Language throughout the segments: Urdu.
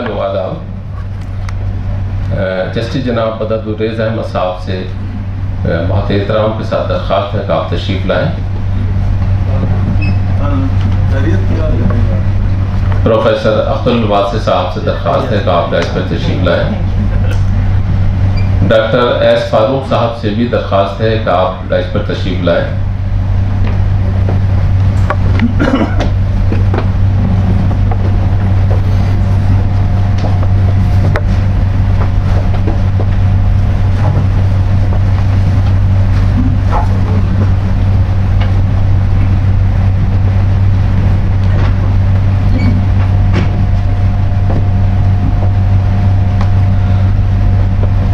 اہل و آداب، جسٹس جناب مدد الریز احمد صاحب سے بہت احترام کے ساتھ درخواست ہے کہ آپ تشریف لائیں۔ پروفیسر اختر الواسع صاحب سے درخواست ہے کہ آپ ڈائس پر تشریف لائیں۔ ڈاکٹر ایس فاروق صاحب سے بھی درخواست ہے کہ آپ ڈائس پر تشریف لائیں۔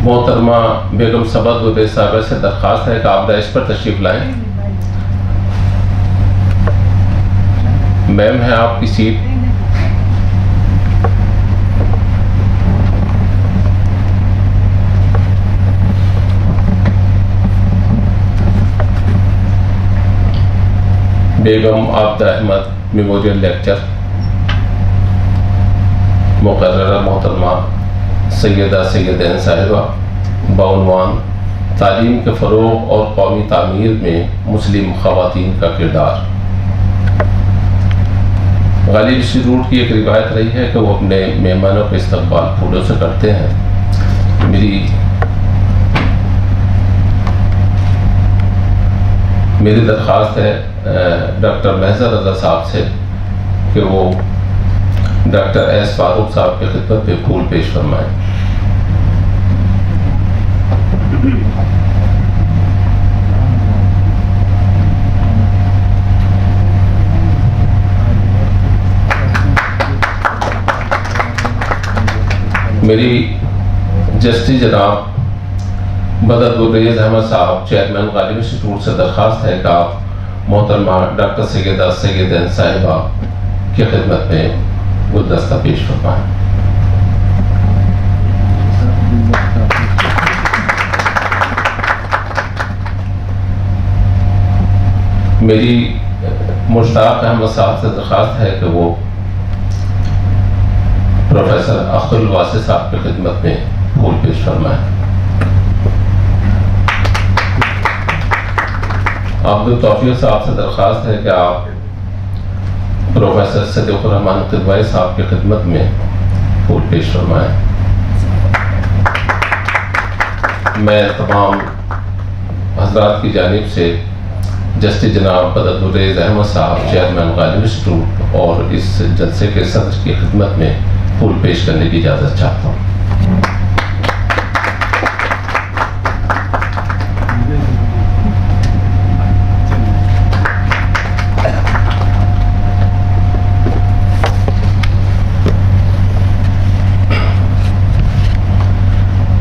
محترمہ بیگم سبد الریز صاحبہ سے درخواست ہے کہ آپ ڈائس پر تشریف لائیں۔ میم ہے آپ کی سیٹ۔ بیگم عابدہ احمد میموریل لیکچر، مقررہ محترمہ سیدہ سیدین صاحبہ بعنوان تعلیم کے فروغ اور قومی تعمیر میں مسلم خواتین کا کردار۔ غالب انسٹیٹیوٹ کی ایک روایت رہی ہے کہ وہ اپنے مہمانوں کا استقبال پھولوں سے کرتے ہیں۔ میری درخواست ہے ڈاکٹر محضر رضا صاحب سے کہ وہ ڈاکٹر ایس فاروق صاحب کی خدمت پہ پھول پیش فرمائیں۔ میری جسٹس جناب مدد الریز احمد صاحب چیئرمین غالب انسٹیٹیوٹ سے درخواست ہے کہ آپ محترمہ ڈاکٹر سیدہ سیدین صاحبہ کی خدمت میں گلدستہ پیش فرمائیں۔ میری مشتاق احمد صاحب سے درخواست ہے کہ وہ پروفیسر اختر الواسع صاحب کی خدمت میں پھول پیش فرمائیں۔ عبد التوفیق صاحب سے درخواست ہے کہ آپ پروفیسر صدیق الرحمن قدوائی صاحب کی خدمت میں پھول پیش فرمائیں۔ میں تمام حضرات کی جانب سے جسٹس جناب مدد الریز احمد صاحب چیئرمین غالب انسٹیٹیوٹ اور اس جلسے کے صدر کی خدمت میں پھول پیش کرنے کی اجازت چاہتا ہوں۔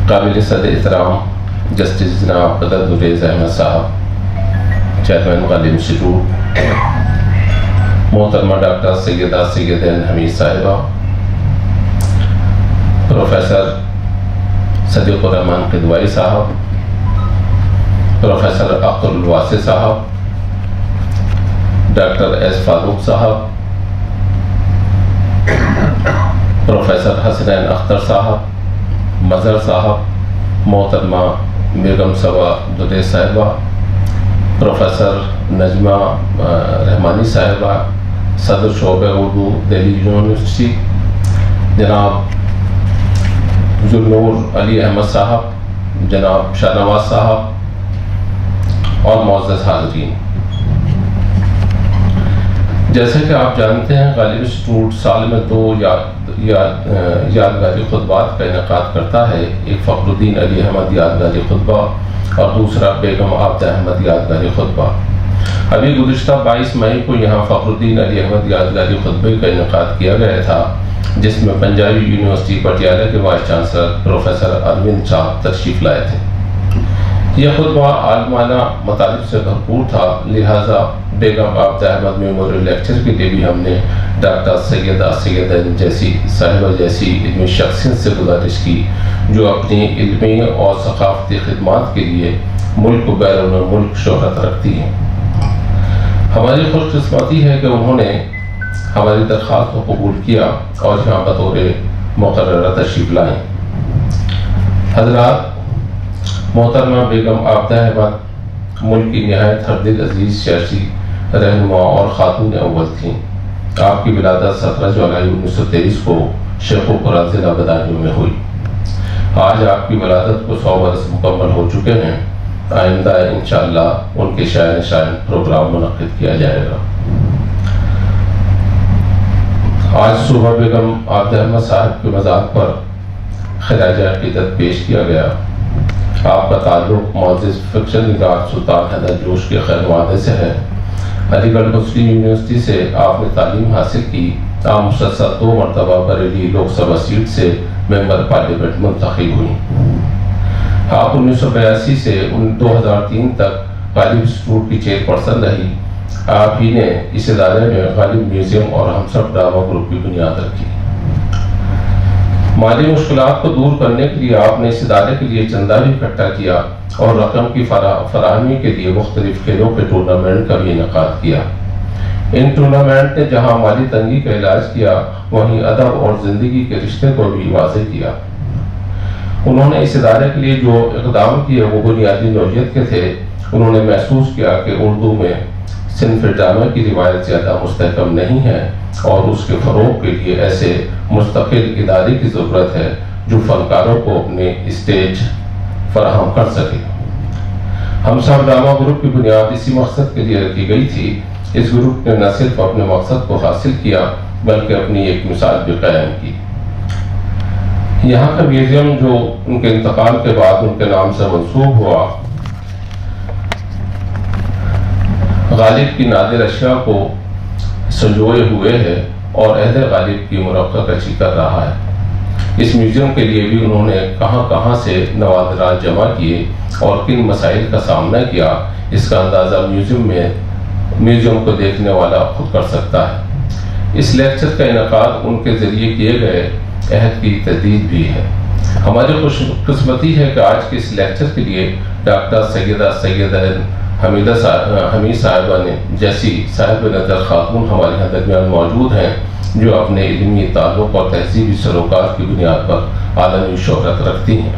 قابل صد احترام جسٹس جناب مدد الریز احمد صاحب چیئرمین غالب انسٹیٹیوٹ، محترمہ ڈاکٹر سیدہ سیدین حمید صاحبہ، پروفیسر صدیق الرحمن قدوائی صاحب، پروفیسر اختر الواسع صاحب، ڈاکٹر ایس فاروق صاحب، پروفیسر حسنین اختر صاحب، مظہر صاحب، محترمہ بیگم سبد الریز صاحبہ، پروفیسر نجمہ رحمانی صاحبہ، صدر شعبہ اردو دہلی یونیورسٹی، جناب ذوالنور علی احمد صاحب، جناب شاہ نواز صاحب اور معزز حاضرین، جیسے کہ آپ جانتے ہیں غالب انسٹیٹیوٹ سال میں 2 یادگاری خطبات کا انعقاد کرتا ہے، ایک فخر الدین علی احمد یادگاری خطبہ اور دوسرا بیگم عابدہ احمد یادگاری خطبہ۔ ابھی گزشتہ 22 مئی کو یہاں فخر الدین علی احمد یادگاری خطبے کا انعقاد کیا گیا تھا، جس میں پنجابی یونیورسٹی پٹیالہ کے وائس چانسلر پروفیسر اروند صاحب تشریف لائے تھے۔ یہ خطبہ عالمانہ مطالب سے بھرپور تھا، لہٰذا بیگم عابدہ احمد میموریل لیکچر کے لیے بھی ہم نے ڈاکٹر سیدہ سیدین جیسی صاحبہ جیسی علمی شخصیت سے گزارش کی جو اپنی علمی اور ثقافتی خدمات کے لیے ملک و بیرون ملک شہرت رکھتی ہیں۔ ہماری خوش قسمتی ہے کہ انہوں نے ہماری درخواست کو قبول کیا اور یہاں بطور مقررہ تشریف لائیں۔ حضرات، محترمہ بیگم عابدہ احمد ملک کی نہایت ہردل عزیز سیاسی رہنما اور خاتون اول تھیں۔ آپ کی ولادت 17 جولائی 1923 کو شیخوپورہ ضلع بدایوں میں ہوئی۔ آج آپ کی ولادت کو 100 برس مکمل ہو چکے ہیں۔ آئندہ انشاءاللہ ان کے شائن پروگرام منعقد کیا جائے گا۔ آج صبح بیگم عابدہ احمد صاحب کے مزار پر خراج عقیدت پیش کیا گیا۔ آپ کا تعلق معزز فکشن نگار سلطان حیدر جوش کے خانوادے سے ہے۔ علی گڑھ مسلم یونیورسٹی سے آپ نے تعلیم حاصل کی۔ آپ مسلسل 2 مرتبہ بریلی لوک سبھا سیٹ سے ممبر پارلیمنٹ منتخب ہوئی۔ آپ 1982 سے 2003 تک غالب انسٹیٹیوٹ کی چیئرپرسن رہی۔ آپ ہی نے اس ادارے میں غالب میوزیم اور ہمسب ڈرامہ گروپ کی بنیاد رکھی۔ مالی مشکلات کو دور کرنے کے لیے آپ نے اس ادارے کے لیے چندہ بھی اکٹھا کیا اور رقم کی فراہمی کے لیے مختلف کھیلوں کے ٹورنامنٹ کا بھی انعقاد کیا۔ ان ٹورنامنٹ نے جہاں مالی تنگی کا علاج کیا، وہیں ادب اور زندگی کے رشتے کو بھی واضح کیا۔ انہوں نے اس ادارے کے لیے جو اقدام کیے وہ بنیادی نوعیت کے تھے۔ انہوں نے محسوس کیا کہ اردو میں صنف ڈرامہ کی روایت زیادہ مستحکم نہیں ہے اور اس کے فروغ کے لیے ایسے مستقل ادارے کی ضرورت ہے جو فنکاروں کو اپنے اسٹیج فراہم کر سکے۔ ہم سب ڈرامہ گروپ کی بنیاد اسی مقصد کے لیے رکھی گئی تھی۔ اس گروپ نے نہ صرف اپنے مقصد کو حاصل کیا بلکہ اپنی ایک مثال بھی قائم کی۔ یہاں کا میوزیم جو ان کے انتقال کے بعد ان کے نام سے منسوب ہوا، غالب کی نادر اشیاء کو سنجوئے ہوئے ہے اور عہد غالب کی مرقع کشی کر رہا ہے۔ اس میوزیم کے لیے بھی انہوں نے کہاں سے نوادرات جمع کیے اور کن مسائل کا سامنا کیا، اس کا اندازہ میوزیم کو دیکھنے والا خود کر سکتا ہے۔ اس لیکچر کا انعقاد ان کے ذریعے کیے گئے عہد کی تجدید بھی ہے۔ ہماری خوش قسمتی ہے کہ آج کے اس لیکچر کے لیے ڈاکٹر سیدہ حمید صاحبہ نے جیسی صاحب نظر خاتون ہمارے یہاں درمیان موجود ہیں جو اپنے علمی تعلق اور تہذیبی سروکار کی بنیاد پر عالمی شہرت رکھتی ہیں۔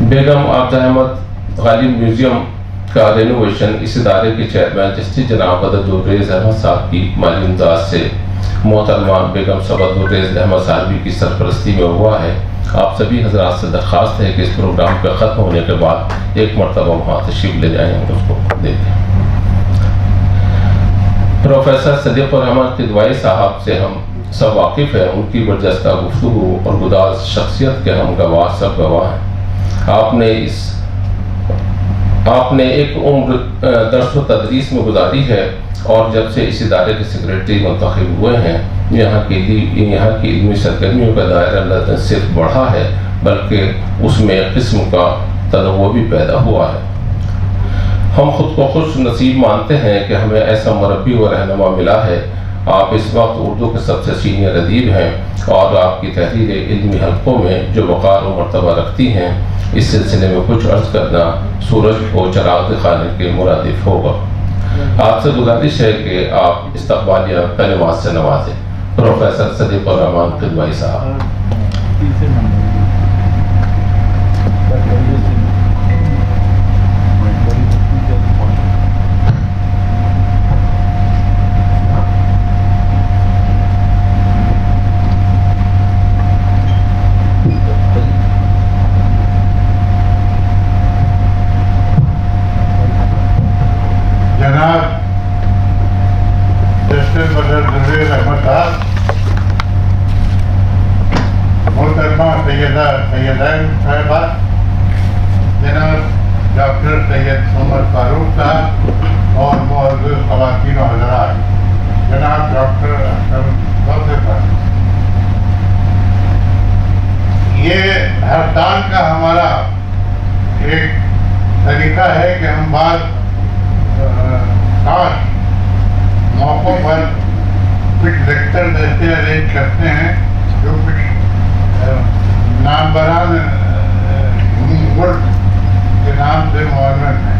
بیگم عابدہ احمد غالب میوزیم کا رینوویشن اس ادارے کے چیئرمین جسٹس جناب بدرالریز احمد صاحب کی مالی امداد سے محترمہ بیگم بدرالریز احمد صاحبی کی سرپرستی میں ہوا ہے۔ آپ سبھی حضرات سے درخواست ہے کہ اس پروگرام کے ختم ہونے کے بعد ایک مرتبہ وہاں تشریف لے جائیں اور اس کو دیکھیں۔ پروفیسر صدیق الرحمن قدوائی صاحب سے ہم سب واقف ہیں۔ ان کی برجستہ گفتگو اور گداز شخصیت کے ہم سب گواہ ہیں۔ آپ نے ایک عمر درس و تدریس میں گزاری ہے اور جب سے اس ادارے کے سیکریٹری منتخب ہوئے ہیں، یہاں کی علمی سرگرمیوں کا دائرہ نہ صرف بڑھا ہے بلکہ اس میں قسم کا تنوع بھی پیدا ہوا ہے۔ ہم خود کو خوش نصیب مانتے ہیں کہ ہمیں ایسا مربی و رہنما ملا ہے۔ آپ اس وقت اردو کے سب سے سینئر ادیب ہیں اور آپ کی تحریریں علمی حلقوں میں جو وقار و مرتبہ رکھتی ہیں، اس سلسلے میں کچھ عرض کرنا سورج کو چراغ دکھانے کے مرادف ہوگا۔ آپ سے گزارش ہے کہ آپ استقبالیہ کلمات سے نوازیں۔ پروفیسر صدیق الرحمن قدوائی صاحب۔ جناب جسٹس بدرالریز احمد صاحب، محترمہ سیدین صاحبہ، جناب ڈاکٹر سید محمد فاروق صاحب اور معزز خواتین و حضرات، جناب ڈاکٹر صاحب، یہ ہر سال کا ہمارا ایک طریقہ ہے کہ ہم بعض خاص موقعوں پر کچھ لیکچر ایسے ارینج کرتے ہیں جو کچھ ناموران ملک کے نام سے معاون ہیں۔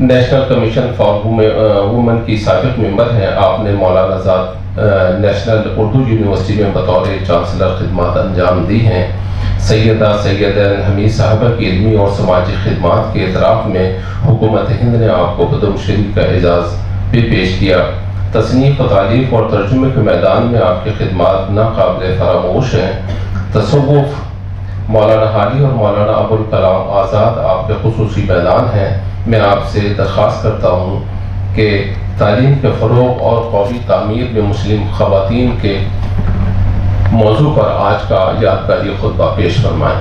نیشنل کمیشن فار وومن کی سابق ممبر ہیں. آپ نے مولانا آزاد نیشنل اردو یونیورسٹی میں بطور چانسلر خدمات انجام دی ہیں. سیدہ سیدین حمید صاحبہ کی علمی اور سماجی خدمات کے اعتراف میں حکومت ہند نے آپ کو پدم شری کا اعزاز بھی پیش کیا. تصنیف و تالیف اور ترجمے کے میدان میں آپ کی خدمات ناقابل فراموش ہیں. تصوف، مولانا حالی اور مولانا ابوالکلام آزاد آپ کے خصوصی میدان ہیں. میں آپ سے درخواست کرتا ہوں کہ تعلیم کے فروغ اور قومی تعمیر میں مسلم خواتین کے موضوع پر آج کا یادگاری خطبہ پیش فرمائیں.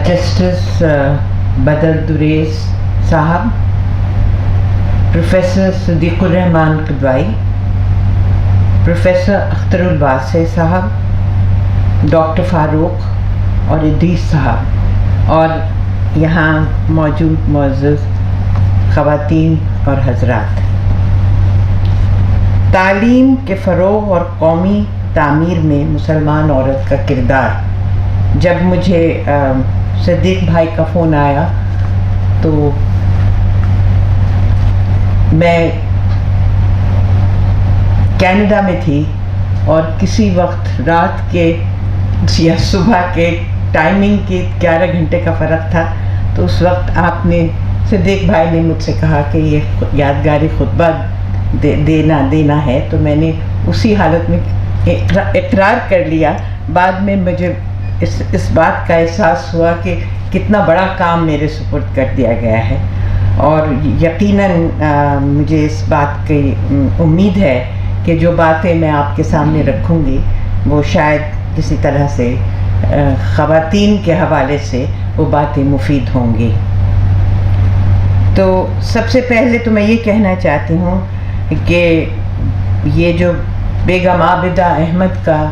جسٹس بدر دریز صاحب، پروفیسر صدیق الرحمان قدوائی، پروفیسر اختر الواسع صاحب، ڈاکٹر فاروق اور ادریس صاحب، اور یہاں موجود معزز خواتین اور حضرات، تعلیم کے فروغ اور قومی تعمیر میں مسلمان عورت کا کردار. جب مجھے صدیق بھائی کا فون آیا تو میں کینیڈا میں تھی اور کسی وقت رات کے یا صبح کے ٹائمنگ کے 11 گھنٹے کا فرق تھا. تو اس وقت آپ نے صدیق بھائی نے مجھ سے کہا کہ یہ یادگاری خطبہ دینا ہے. تو میں نے اسی حالت میں اقرار کر لیا. بعد میں مجھے اس بات کا احساس ہوا کہ کتنا بڑا کام میرے سپرد کر دیا گیا ہے، اور یقیناً مجھے اس بات کی امید ہے کہ جو باتیں میں آپ کے سامنے رکھوں گی وہ شاید کسی طرح سے خواتین کے حوالے سے وہ باتیں مفید ہوں گی. تو سب سے پہلے تو میں یہ کہنا چاہتی ہوں کہ یہ جو بیگم عابدہ احمد کا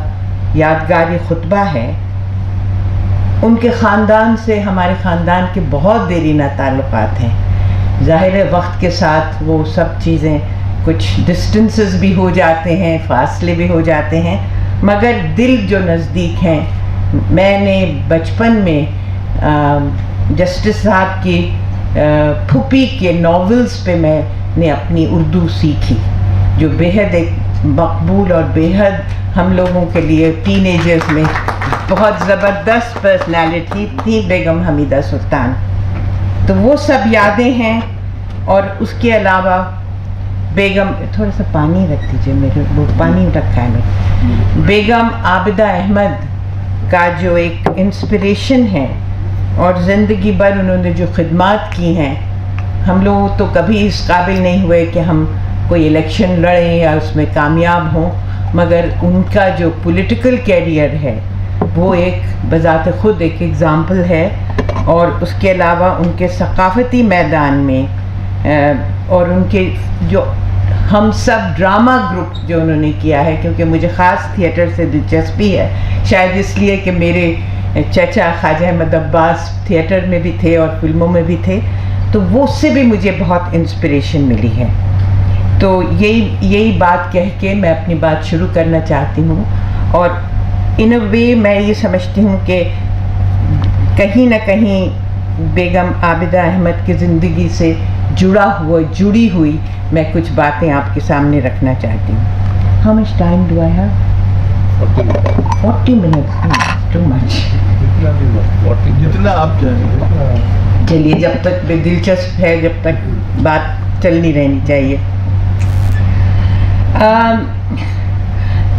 یادگاری خطبہ ہے، ان کے خاندان سے ہمارے خاندان کے بہت دیرینہ تعلقات ہیں. ظاہر ہے وقت کے ساتھ وہ سب چیزیں کچھ ڈسٹنسز بھی ہو جاتے ہیں، فاصلے بھی ہو جاتے ہیں، مگر دل جو نزدیک ہیں. میں نے بچپن میں جسٹس صاحب کی پھوپھی کے ناولز پہ میں نے اپنی اردو سیکھی، جو بیحد ایک مقبول اور بیحد ہم لوگوں کے لیے ٹین ایجرز میں بہت زبردست پرسنالٹی تھی بیگم حمیدہ سلطان. تو وہ سب یادیں ہیں. اور اس کے علاوہ بیگم، تھوڑا سا پانی رکھ دیجیے، میرے وہ پانی رکھا ہے میں. بیگم عابدہ احمد کا جو ایک انسپریشن ہے اور زندگی بھر انہوں نے جو خدمات کی ہیں، ہم لوگ تو کبھی اس قابل نہیں ہوئے کہ ہم کوئی الیکشن لڑیں یا اس میں کامیاب ہوں، مگر ان کا جو پولیٹیکل کیریئر ہے وہ ایک بذات خود ایک ایگزامپل ہے. اور اس کے علاوہ ان کے ثقافتی میدان میں اور ان کے جو ہم سب ڈرامہ گروپ جو انہوں نے کیا ہے، کیونکہ مجھے خاص تھیٹر سے دلچسپی ہے، شاید اس لیے کہ میرے چچا خواجہ احمد عباس تھیٹر میں بھی تھے اور فلموں میں بھی تھے، تو وہ اس سے بھی مجھے بہت انسپریشن ملی ہے. تو یہی بات کہہ کے میں اپنی بات شروع کرنا چاہتی ہوں. اور ان اے وے میں یہ سمجھتی ہوں کہ کہیں نہ کہیں بیگم عابدہ احمد کی زندگی سے جڑی ہوئی میں کچھ باتیں آپ کے سامنے رکھنا چاہتی ہوں. How much time do I have? 40 minutes. Too much. جتنا آپ چاہیں. چلیے، جب تک بے دلچسپ ہے، جب تک بات چلنی رہنی چاہیے.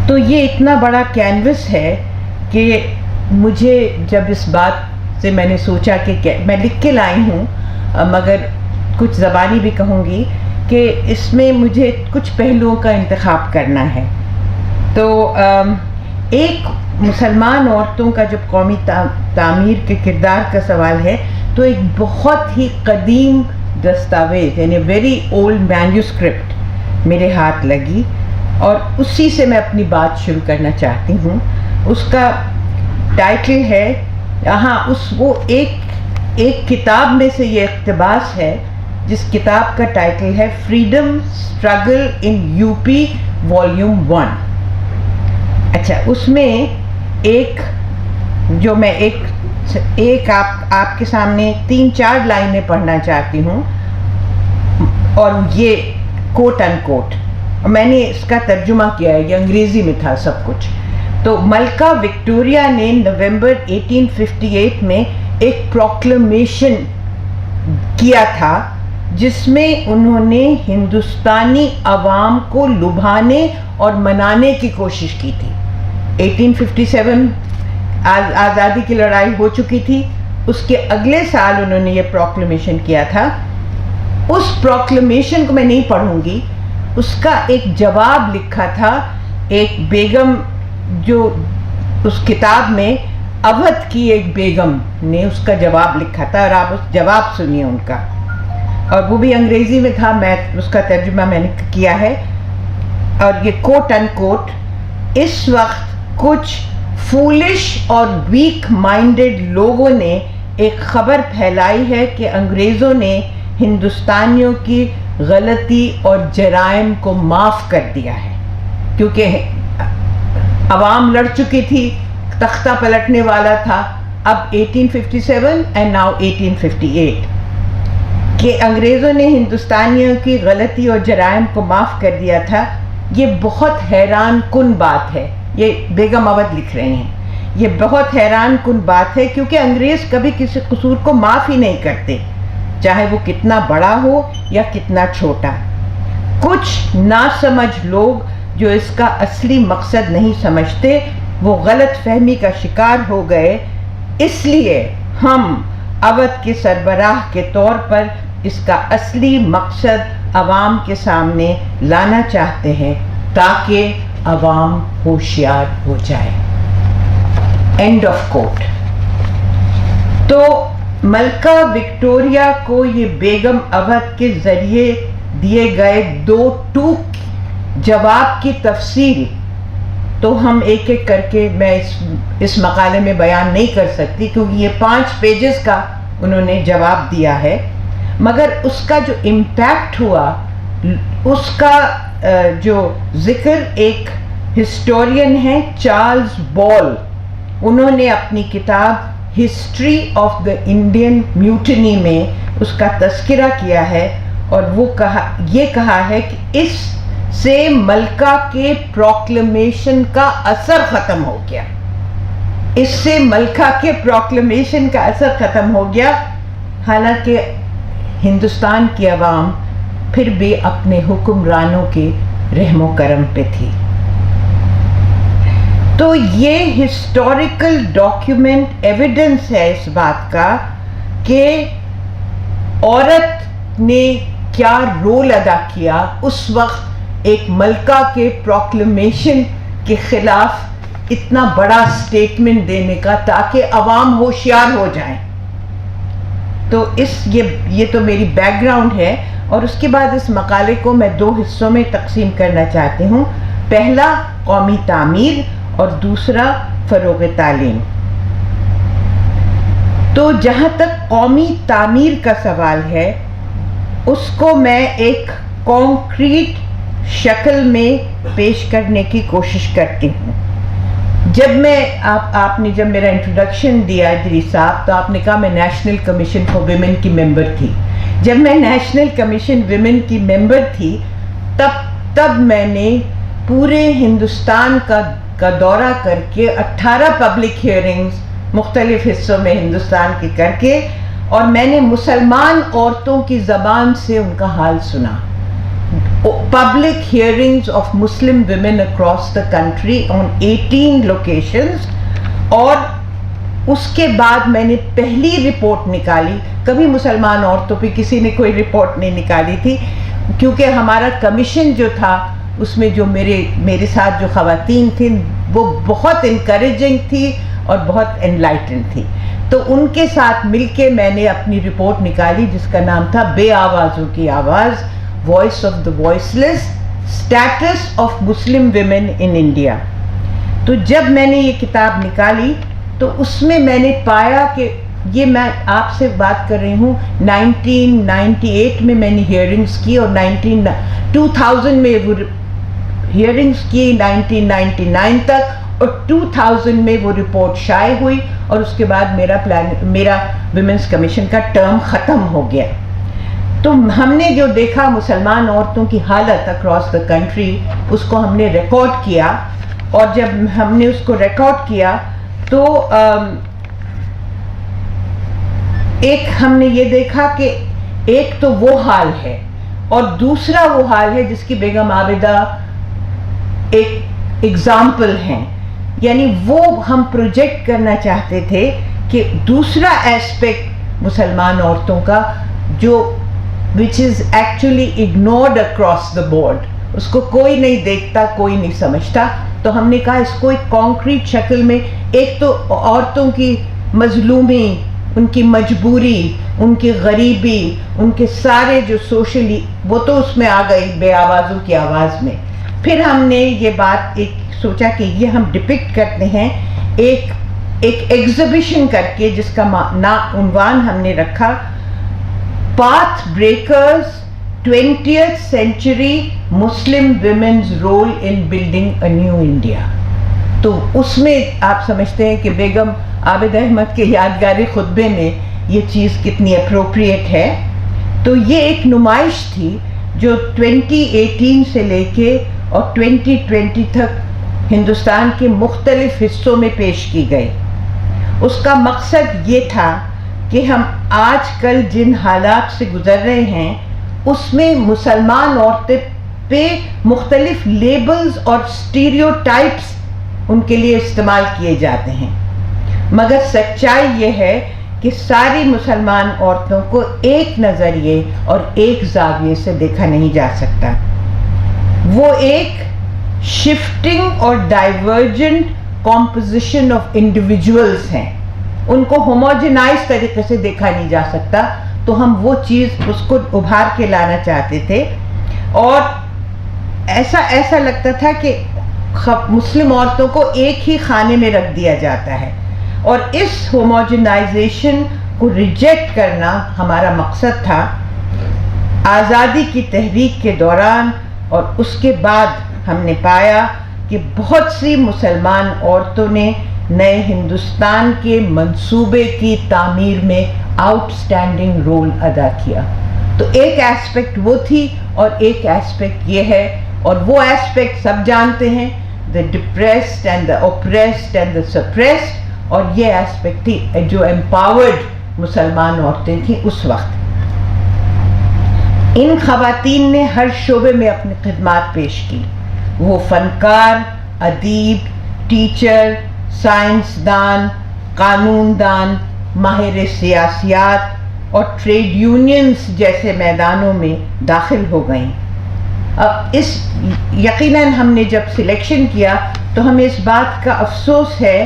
تو یہ اتنا بڑا کینوس ہے کہ مجھے جب اس بات سے میں نے سوچا کہ میں لکھ کے لائی ہوں، مگر کچھ زبانی بھی کہوں گی کہ اس میں مجھے کچھ پہلوؤں کا انتخاب کرنا ہے. تو ایک مسلمان عورتوں کا جب قومی تعمیر کے کردار کا سوال ہے تو ایک بہت ہی قدیم دستاویز، یعنی ویری اولڈ مینیوسکرپٹ میرے ہاتھ لگی اور اسی سے میں اپنی بات شروع کرنا چاہتی ہوں. اس کا ٹائٹل ہے وہ ایک کتاب میں سے یہ اقتباس ہے جس کتاب کا ٹائٹل ہے فریڈم اسٹرگل ان یو پی والیوم 1. اچھا, اس میں ایک آپ کے سامنے 3-4 لائنیں پڑھنا چاہتی ہوں, اور یہ کوٹ ان کوٹ, میں نے اس کا ترجمہ کیا ہے, یہ انگریزی میں تھا سب کچھ. تو ملکہ وکٹوریہ نے نومبر 1858 میں ایک پروکلمیشن کیا تھا جس میں انہوں نے ہندوستانی عوام کو لبھانے اور منانے کی کوشش کی تھی. 1857 آزادی کی لڑائی ہو چکی تھی, اس کے اگلے سال انہوں نے یہ پروکلمیشن کیا تھا. اس پروکلمیشن کو میں نہیں پڑھوں گی, اس کا ایک جواب لکھا تھا ایک بیگم, جو اس کتاب میں اودھ کی ایک بیگم نے اس کا جواب لکھا تھا, اور آپ اس جواب سنیے ان کا, اور وہ بھی انگریزی میں تھا, میں اس کا ترجمہ میں نے کیا ہے. اور یہ کوٹ ان کوٹ, اس وقت کچھ فولش اور ویک مائنڈڈ لوگوں نے ایک خبر پھیلائی ہے کہ انگریزوں نے ہندوستانیوں کی غلطی اور جرائم کو معاف کر دیا ہے, کیونکہ عوام لڑ چکی تھی, تختہ پلٹنے والا تھا. اب 1857 اینڈ ناؤ 1858 کہ انگریزوں نے ہندوستانیوں کی غلطی اور جرائم کو معاف کر دیا تھا. یہ بہت حیران کن بات ہے, یہ بیگم اودھ لکھ رہے ہیں, یہ بہت حیران کن بات ہے, کیونکہ انگریز کبھی کسی قصور کو معاف ہی نہیں کرتے, چاہے وہ کتنا بڑا ہو یا کتنا چھوٹا. کچھ ناسمجھ لوگ جو اس کا اصلی مقصد نہیں سمجھتے, وہ غلط فہمی کا شکار ہو گئے. اس لیے ہم اودھ کے سربراہ کے طور پر اس کا اصلی مقصد عوام کے سامنے لانا چاہتے ہیں تاکہ عوام ہوشیار ہو جائے. اینڈ آف کوٹ. تو ملکہ وکٹوریہ کو یہ بیگم اودھ کے ذریعے دیے گئے 2 ٹوک جواب کی تفصیل تو ہم ایک ایک کر کے میں اس مقالے میں بیان نہیں کر سکتی, کیونکہ یہ 5 پیجز کا انہوں نے جواب دیا ہے. مگر اس کا جو امپیکٹ ہوا, اس کا جو ذکر ایک ہسٹورین ہیں چارلز بال, انہوں نے اپنی کتاب history of the Indian mutiny میں اس کا تذکرہ کیا ہے, اور وہ یہ کہا ہے کہ اس سے ملکہ کے پروکلمیشن کا اثر ختم ہو گیا. اس سے ملکہ کے پروکلمیشن کا اثر ختم ہو گیا, حالانکہ ہندوستان کی عوام پھر بھی اپنے حکمرانوں کے رحم و کرم پہ تھی. تو یہ ہسٹوریکل ڈاکیومنٹ ایویڈنس ہے اس بات کا کہ عورت نے کیا رول ادا کیا اس وقت ایک ملکہ کے پروکلمیشن کے خلاف اتنا بڑا سٹیٹمنٹ دینے کا, تاکہ عوام ہوشیار ہو جائیں. تو یہ تو میری بیک گراؤنڈ ہے, اور اس کے بعد اس مقالے کو میں 2 حصوں میں تقسیم کرنا چاہتی ہوں. پہلا قومی تعمیر اور دوسرا فروغ تعلیم. تو جہاں تک قومی تعمیر کا سوال ہے, اس کو میں ایک کانکریٹ شکل میں پیش کرنے کی کوشش کرتی ہوں. آپ نے جب میرا انٹروڈکشن دیا ادریس صاحب, تو آپ نے کہا میں نیشنل کمیشن فار ویمن کی ممبر تھی. جب میں نیشنل کمیشن ویمن کی ممبر تھی تب میں نے پورے ہندوستان کا دورہ کر کے 18 پبلک ہیئرنگز مختلف حصوں میں ہندوستان کے کر کے, اور میں نے مسلمان عورتوں کی زبان سے ان کا حال سنا. Public hearings of Muslim women across the country on 18 locations, اور اس کے بعد میں نے پہلی رپورٹ نکالی. کبھی مسلمان عورتوں پہ کسی نے کوئی رپورٹ نہیں نکالی تھی, کیونکہ ہمارا کمیشن جو تھا اس میں جو میرے ساتھ جو خواتین تھیں وہ بہت انکریجنگ تھی اور بہت انلائٹنڈ تھی. تو ان کے ساتھ مل کے میں نے اپنی رپورٹ نکالی جس کا نام تھا بے آوازوں کی آواز, voice of the voiceless status of Muslim women in India. تو جب میں نے یہ کتاب نکالی تو اس میں میں نے پایا کہ یہ میں آپ سے بات کر رہی ہوں 1998 میں نے ہیئرنگز کی اور 2000 میں وہ ہیئرنگز کی 1999 تک اور 2000 میں وہ رپورٹ شائع ہوئی اور اس کے بعد میرا ویمنس کمیشن کا ٹرم ختم ہو گیا. تو ہم نے جو دیکھا مسلمان عورتوں کی حالت اکراس دا کنٹری اس کو ہم نے ریکارڈ کیا اور جب ہم نے اس کو ریکارڈ کیا تو ایک ہم نے یہ دیکھا کہ ایک تو وہ حال ہے اور دوسرا وہ حال ہے جس کی بیگم عابدہ ایک ایگزامپل ہیں. یعنی وہ ہم پروجیکٹ کرنا چاہتے تھے کہ دوسرا ایسپیکٹ مسلمان عورتوں کا جو which is actually ignored across the board, اس کو کوئی نہیں دیکھتا, کوئی نہیں سمجھتا. تو ہم نے کہا اس کو ایک کانکریٹ شکل میں ایک تو عورتوں کی مظلومی, ان کی مجبوری, ان کی غریبی, ان کے سارے جو سوشلی وہ تو اس میں آ گئی بے آوازوں کی آواز میں. پھر ہم نے یہ بات ایک سوچا کہ یہ ہم ڈپکٹ کرتے ہیں ایک ایگزیبیشن کر کے جس کا عنوان ہم نے رکھا path breakers 20th century Muslim women's role in building a new India. تو اس میں آپ سمجھتے ہیں کہ بیگم عابدہ احمد کے یادگاری خطبے میں یہ چیز کتنی اپروپریٹ ہے. تو یہ ایک نمائش تھی جو 2018 سے لے کے اور 2020 تک ہندوستان کے مختلف حصوں میں پیش کی گئی. اس کا مقصد یہ تھا کہ ہم آج کل جن حالات سے گزر رہے ہیں اس میں مسلمان عورتیں پہ مختلف لیبلز اور اسٹیریوٹائپس ان کے لیے استعمال کیے جاتے ہیں, مگر سچائی یہ ہے کہ ساری مسلمان عورتوں کو ایک نظریے اور ایک زاویے سے دیکھا نہیں جا سکتا. وہ ایک شفٹنگ اور ڈائیورجنٹ کمپوزیشن آف انڈیویجولز ہیں, ان کو ہوموجنائز طریقے سے دیکھا نہیں جا سکتا. تو ہم وہ چیز اس کو ابھار کے لانا چاہتے تھے اور ایسا لگتا تھا کہ مسلم عورتوں کو ایک ہی خانے میں رکھ دیا جاتا ہے اور اس ہوموجنائزیشن کو ریجیکٹ کرنا ہمارا مقصد تھا. آزادی کی تحریک کے دوران اور اس کے بعد ہم نے پایا کہ بہت سی مسلمان عورتوں نے نئے ہندوستان کے منصوبے کی تعمیر میں آؤٹ اسٹینڈنگ رول ادا کیا. تو ایک ایسپیکٹ وہ تھی اور ایک ایسپیکٹ یہ ہے, اور وہ ایسپیکٹ سب جانتے ہیں, the depressed and the oppressed and the suppressed, اور یہ ایسپیکٹ تھی جو امپاورڈ مسلمان عورتیں تھیں اس وقت. ان خواتین نے ہر شعبے میں اپنی خدمات پیش کی. وہ فنکار, ادیب, ٹیچر, سائنسدان, قانون دان, ماہر سیاسیات اور ٹریڈ یونینز جیسے میدانوں میں داخل ہو گئیں. اب اس یقیناً ہم نے جب سلیکشن کیا تو ہمیں اس بات کا افسوس ہے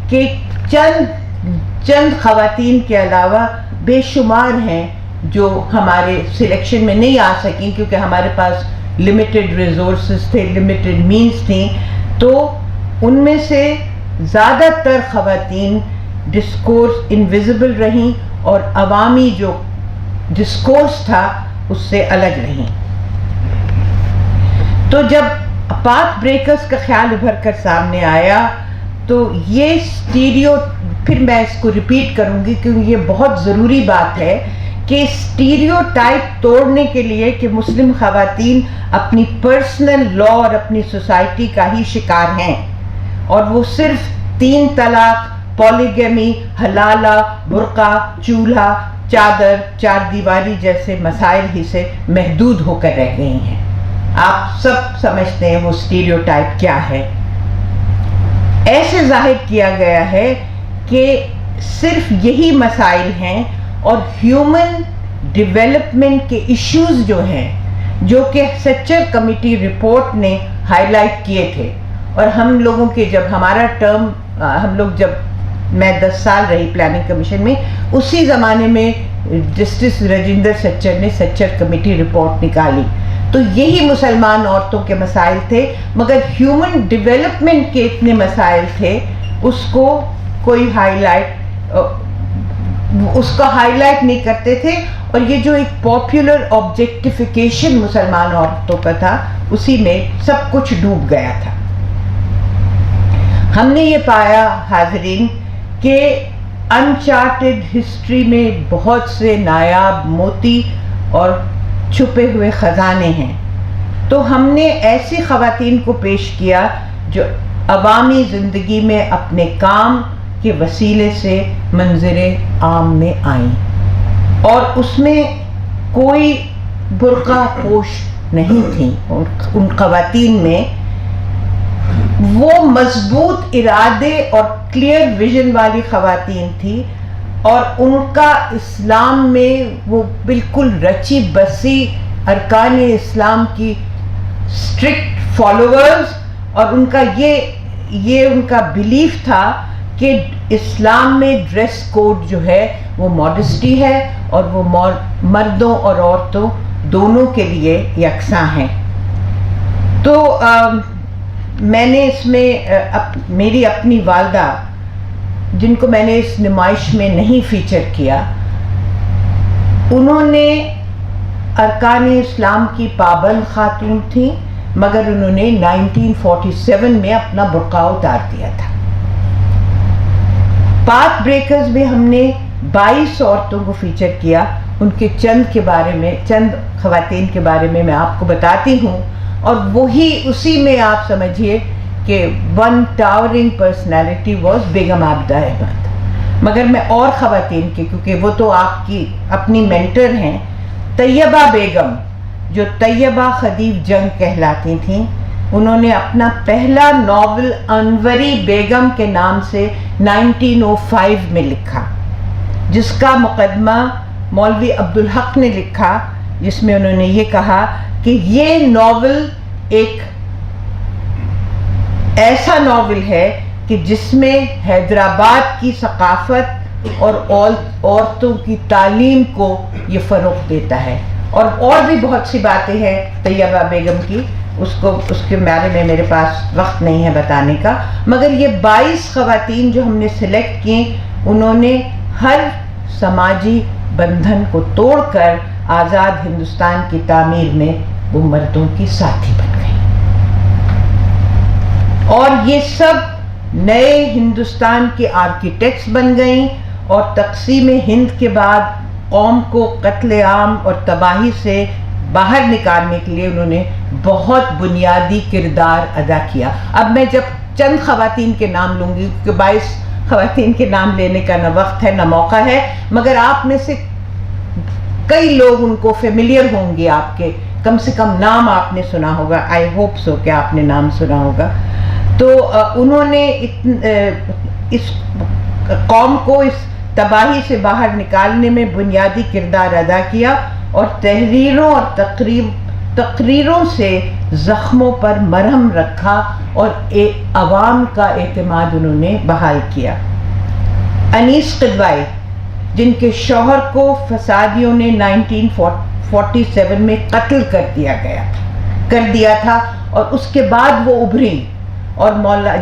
کہ چند خواتین کے علاوہ بے شمار ہیں جو ہمارے سلیکشن میں نہیں آ سکیں کیونکہ ہمارے پاس لمیٹڈ ریسورسز تھے, لمیٹڈ مینز تھیں. تو ان میں سے زیادہ تر خواتین ڈسکورس انویزیبل رہیں اور عوامی جو ڈسکورس تھا اس سے الگ رہیں. تو جب پاتھ بریکرز کا خیال ابھر کر سامنے آیا تو یہ پھر میں اس کو ریپیٹ کروں گی کیونکہ یہ بہت ضروری بات ہے کہ اسٹیریو ٹائپ توڑنے کے لیے کہ مسلم خواتین اپنی پرسنل لا اور اپنی سوسائٹی کا ہی شکار ہیں اور وہ صرف 3 طلاق, پولیگیمی, حلالہ, برقع, چولہا, چادر, 4 دیواری جیسے مسائل ہی سے محدود ہو کر رہ گئی ہیں. آپ سب سمجھتے ہیں وہ اسٹیریوٹائپ کیا ہے. ایسے ظاہر کیا گیا ہے کہ صرف یہی مسائل ہیں اور ہیومن ڈیولپمنٹ کے ایشوز جو ہیں جو کہ سچر کمیٹی رپورٹ نے ہائی لائٹ کیے تھے. اور ہم لوگوں کے جب ہمارا ٹرم میں 10 سال رہی پلاننگ کمیشن میں, اسی زمانے میں جسٹس راجندر سچر نے سچر کمیٹی رپورٹ نکالی. تو یہی مسلمان عورتوں کے مسائل تھے، مگر ہیومن ڈیولپمنٹ کے اتنے مسائل تھے اس کو کوئی ہائی لائٹ نہیں کرتے تھے، اور یہ جو ایک پاپولر آبجیکٹیفیکیشن مسلمان عورتوں کا تھا اسی میں سب کچھ ڈوب گیا تھا۔ ہم نے یہ پایا حاضرین کہ انچارٹڈ ہسٹری میں بہت سے نایاب موتی اور چھپے ہوئے خزانے ہیں، تو ہم نے ایسی خواتین کو پیش کیا جو عوامی زندگی میں اپنے کام کے وسیلے سے منظر عام میں آئیں، اور اس میں کوئی برقع پوش نہیں تھیں۔ ان خواتین میں وہ مضبوط ارادے اور کلیئر ویژن والی خواتین تھی، اور ان کا اسلام میں وہ بالکل رچی بسی ارکان اسلام کی اسٹرکٹ فالوورز، اور ان کا یہ ان کا بلیف تھا کہ اسلام میں ڈریس کوڈ جو ہے وہ ماڈسٹی ہے، اور وہ مردوں اور عورتوں دونوں کے لیے یکساں ہیں۔ تو میں نے اس میں میری اپنی والدہ، جن کو میں نے اس نمائش میں نہیں فیچر کیا، انہوں نے ارکان اسلام کی پابند خاتون تھیں، مگر انہوں نے 1947 میں اپنا برقع اتار دیا تھا۔ پاتھ بریکرز میں ہم نے 22 عورتوں کو فیچر کیا، ان کے چند خواتین کے بارے میں آپ کو بتاتی ہوں، اور اسی میں آپ سمجھیے کہ ون ٹاورنگ پرسنالٹی واز بیگم عابدہ احمد۔ مگر میں اور خواتین کی، کیونکہ وہ تو آپ کی اپنی مینٹر ہیں، طیبہ بیگم جو طیبہ خدیو جنگ کہلاتی تھیں، انہوں نے اپنا پہلا ناول انوری بیگم کے نام سے 1905 میں لکھا، جس کا مقدمہ مولوی عبدالحق نے لکھا، جس میں انہوں نے یہ کہا کہ یہ ناول ایک ایسا ناول ہے کہ جس میں حیدرآباد کی ثقافت اور عورتوں کی تعلیم کو یہ فروغ دیتا ہے۔ اور بھی بہت سی باتیں ہیں طیبہ بیگم کی، اس کے بارے میں میرے پاس وقت نہیں ہے بتانے کا، مگر یہ 22 خواتین جو ہم نے سلیکٹ کی، انہوں نے ہر سماجی بندھن کو توڑ کر آزاد ہندوستان کی تعمیر میں وہ مردوں کی ساتھی بن گئی، اور یہ سب نئے ہندوستان کے آرکیٹیکٹس بن گئیں، اور تقسیم ہند کے بعد قوم کو قتل عام اور تباہی سے باہر نکالنے کے لیے انہوں نے بہت بنیادی کردار ادا کیا۔ اب میں جب چند خواتین کے نام لوں گی، کیونکہ 22 خواتین کے نام لینے کا نہ وقت ہے نہ موقع ہے، مگر آپ میں سے کئی لوگ ان کو فیملیئر ہوں گے، آپ کے کم سے کم نام آپ نے سنا ہوگا، آئی ہوپ سو کہ آپ نے نام سنا ہوگا۔ تو انہوں نے اس قوم کو اس تباہی سے باہر نکالنے میں بنیادی کردار ادا کیا، اور تحریروں اور تقریروں سے زخموں پر مرہم رکھا، اور عوام کا اعتماد انہوں نے بحال کیا۔ انیس قدوائی، جن کے شوہر کو فسادیوں نے 1947 میں قتل کر دیا تھا، اور اس کے بعد وہ ابھریں، اور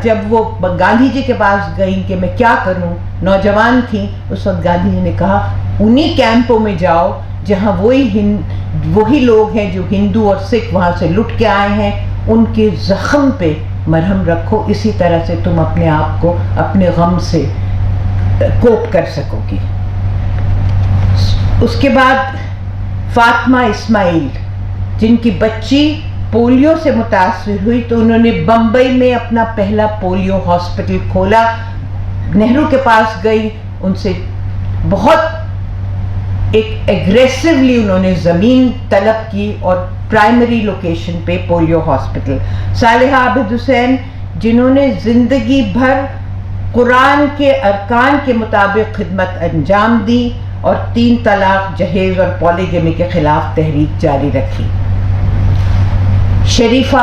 جب وہ گاندھی جی کے پاس گئیں کہ میں کیا کروں، نوجوان تھیں، اس وقت گاندھی جی نے کہا انہی کیمپوں میں جاؤ جہاں وہی لوگ ہیں جو ہندو اور سکھ وہاں سے لٹ کے آئے ہیں، ان کے زخم پہ مرہم رکھو، اسی طرح سے تم اپنے آپ کو اپنے غم سے کوپ کر سکو گی۔ اس کے بعد فاطمہ اسماعیل، جن کی بچی پولیو سے متاثر ہوئی، تو انہوں نے بمبئی میں اپنا پہلا پولیو ہاسپٹل کھولا، نہرو کے پاس گئی، ان سے بہت ایک ایگریسولی انہوں نے زمین طلب کی، اور پرائمری لوکیشن پہ پولیو ہاسپٹل۔ صالحہ عابد حسین، جنہوں نے زندگی بھر قرآن کے ارکان کے مطابق خدمت انجام دی، اور 3 طلاق، جہیز اور پولیگمی کے خلاف تحریک جاری رکھی۔ شریفہ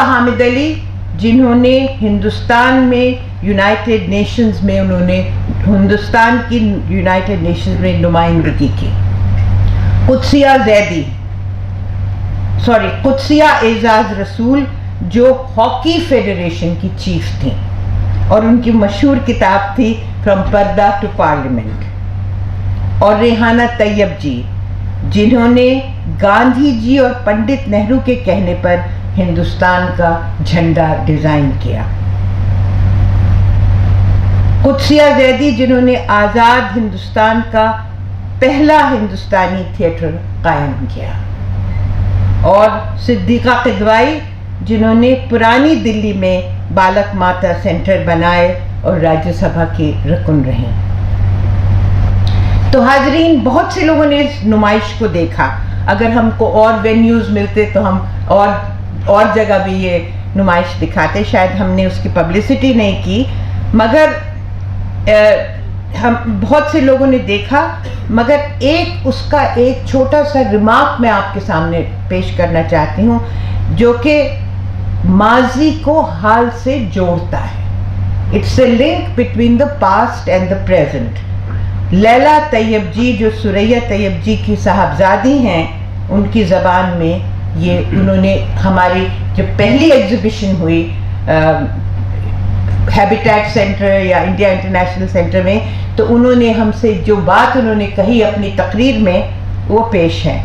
حامد علی، جنہوں نے ہندوستان میں یونائٹڈ نیشنز میں ہندوستان کی یونائٹڈ نیشنز میں نمائندگی کی۔ قدسیہ اعزاز رسول جو ہاکی فیڈریشن کی چیف تھیں، اور ان کی مشہور کتاب تھی فرام پردہ ٹو پارلیمنٹ، اور ریحانہ طیب جی جنہوں نے گاندھی جی اور پنڈت نہرو کے کہنے پر ہندوستان کا جھنڈا ڈیزائن کیا، قدسیہ زیدی جنہوں نے آزاد ہندوستان کا پہلا ہندوستانی تھیٹر قائم کیا، اور صدیقہ قدوائی جنہوں نے پرانی دلی میں بالک ماتا سینٹر بنائے اور راجیہ سبھا کے رکن رہیں۔ تو حاضرین، بہت سے لوگوں نے اس نمائش کو دیکھا، اگر ہم کو اور وینیوز ملتے تو ہم اور جگہ بھی یہ نمائش دکھاتے، شاید ہم نے اس کی پبلسٹی نہیں کی، مگر ہم بہت سے لوگوں نے دیکھا، مگر اس کا ایک چھوٹا سا ریمارک میں آپ کے سامنے پیش کرنا چاہتی ہوں جو کہ ماضی کو حال سے جوڑتا ہے۔ It's a link between the past and the present. Leila Tayyab ji جو سریا طیب جی کی صاحبزادی ہیں، ان کی زبان میں یہ انہوں نے ہماری جب پہلی ایگزیبیشن ہوئی ہیبیٹیٹ سینٹر یا انڈیا انٹرنیشنل سینٹر میں، تو انہوں نے ہم سے جو بات انہوں نے کہی اپنی تقریر میں وہ پیش ہے۔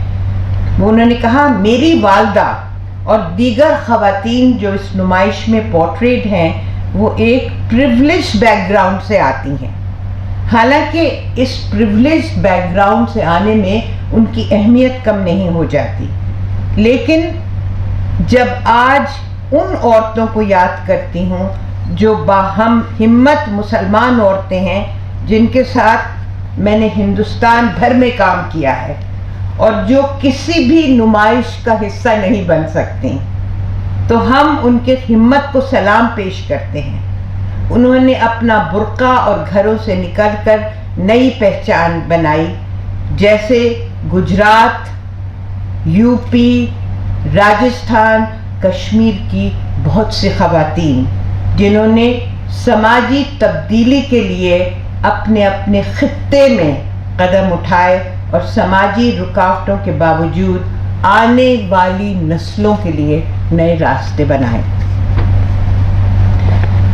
انہوں نے کہا، میری والدہ اور دیگر خواتین جو اس نمائش میں پورٹریٹ ہیں وہ ایک پریولیج بیک گراؤنڈ سے آتی ہیں، حالانکہ اس پریولیج بیک گراؤنڈ سے آنے میں ان کی اہمیت کم نہیں ہو جاتی، لیکن جب آج ان عورتوں کو یاد کرتی ہوں جو باہم ہمت مسلمان عورتیں ہیں جن کے ساتھ میں نے ہندوستان بھر میں کام کیا ہے اور جو کسی بھی نمائش کا حصہ نہیں بن سکتی، تو ہم ان کے ہمت کو سلام پیش کرتے ہیں۔ انہوں نے اپنا برقع اور گھروں سے نکل کر نئی پہچان بنائی، جیسے گجرات، یو پی، راجستھان، کشمیر کی بہت سی خواتین جنہوں نے سماجی تبدیلی کے لیے اپنے اپنے خطے میں قدم اٹھائے اور سماجی رکاوٹوں کے باوجود آنے والی نسلوں کے لیے نئے راستے بنائے۔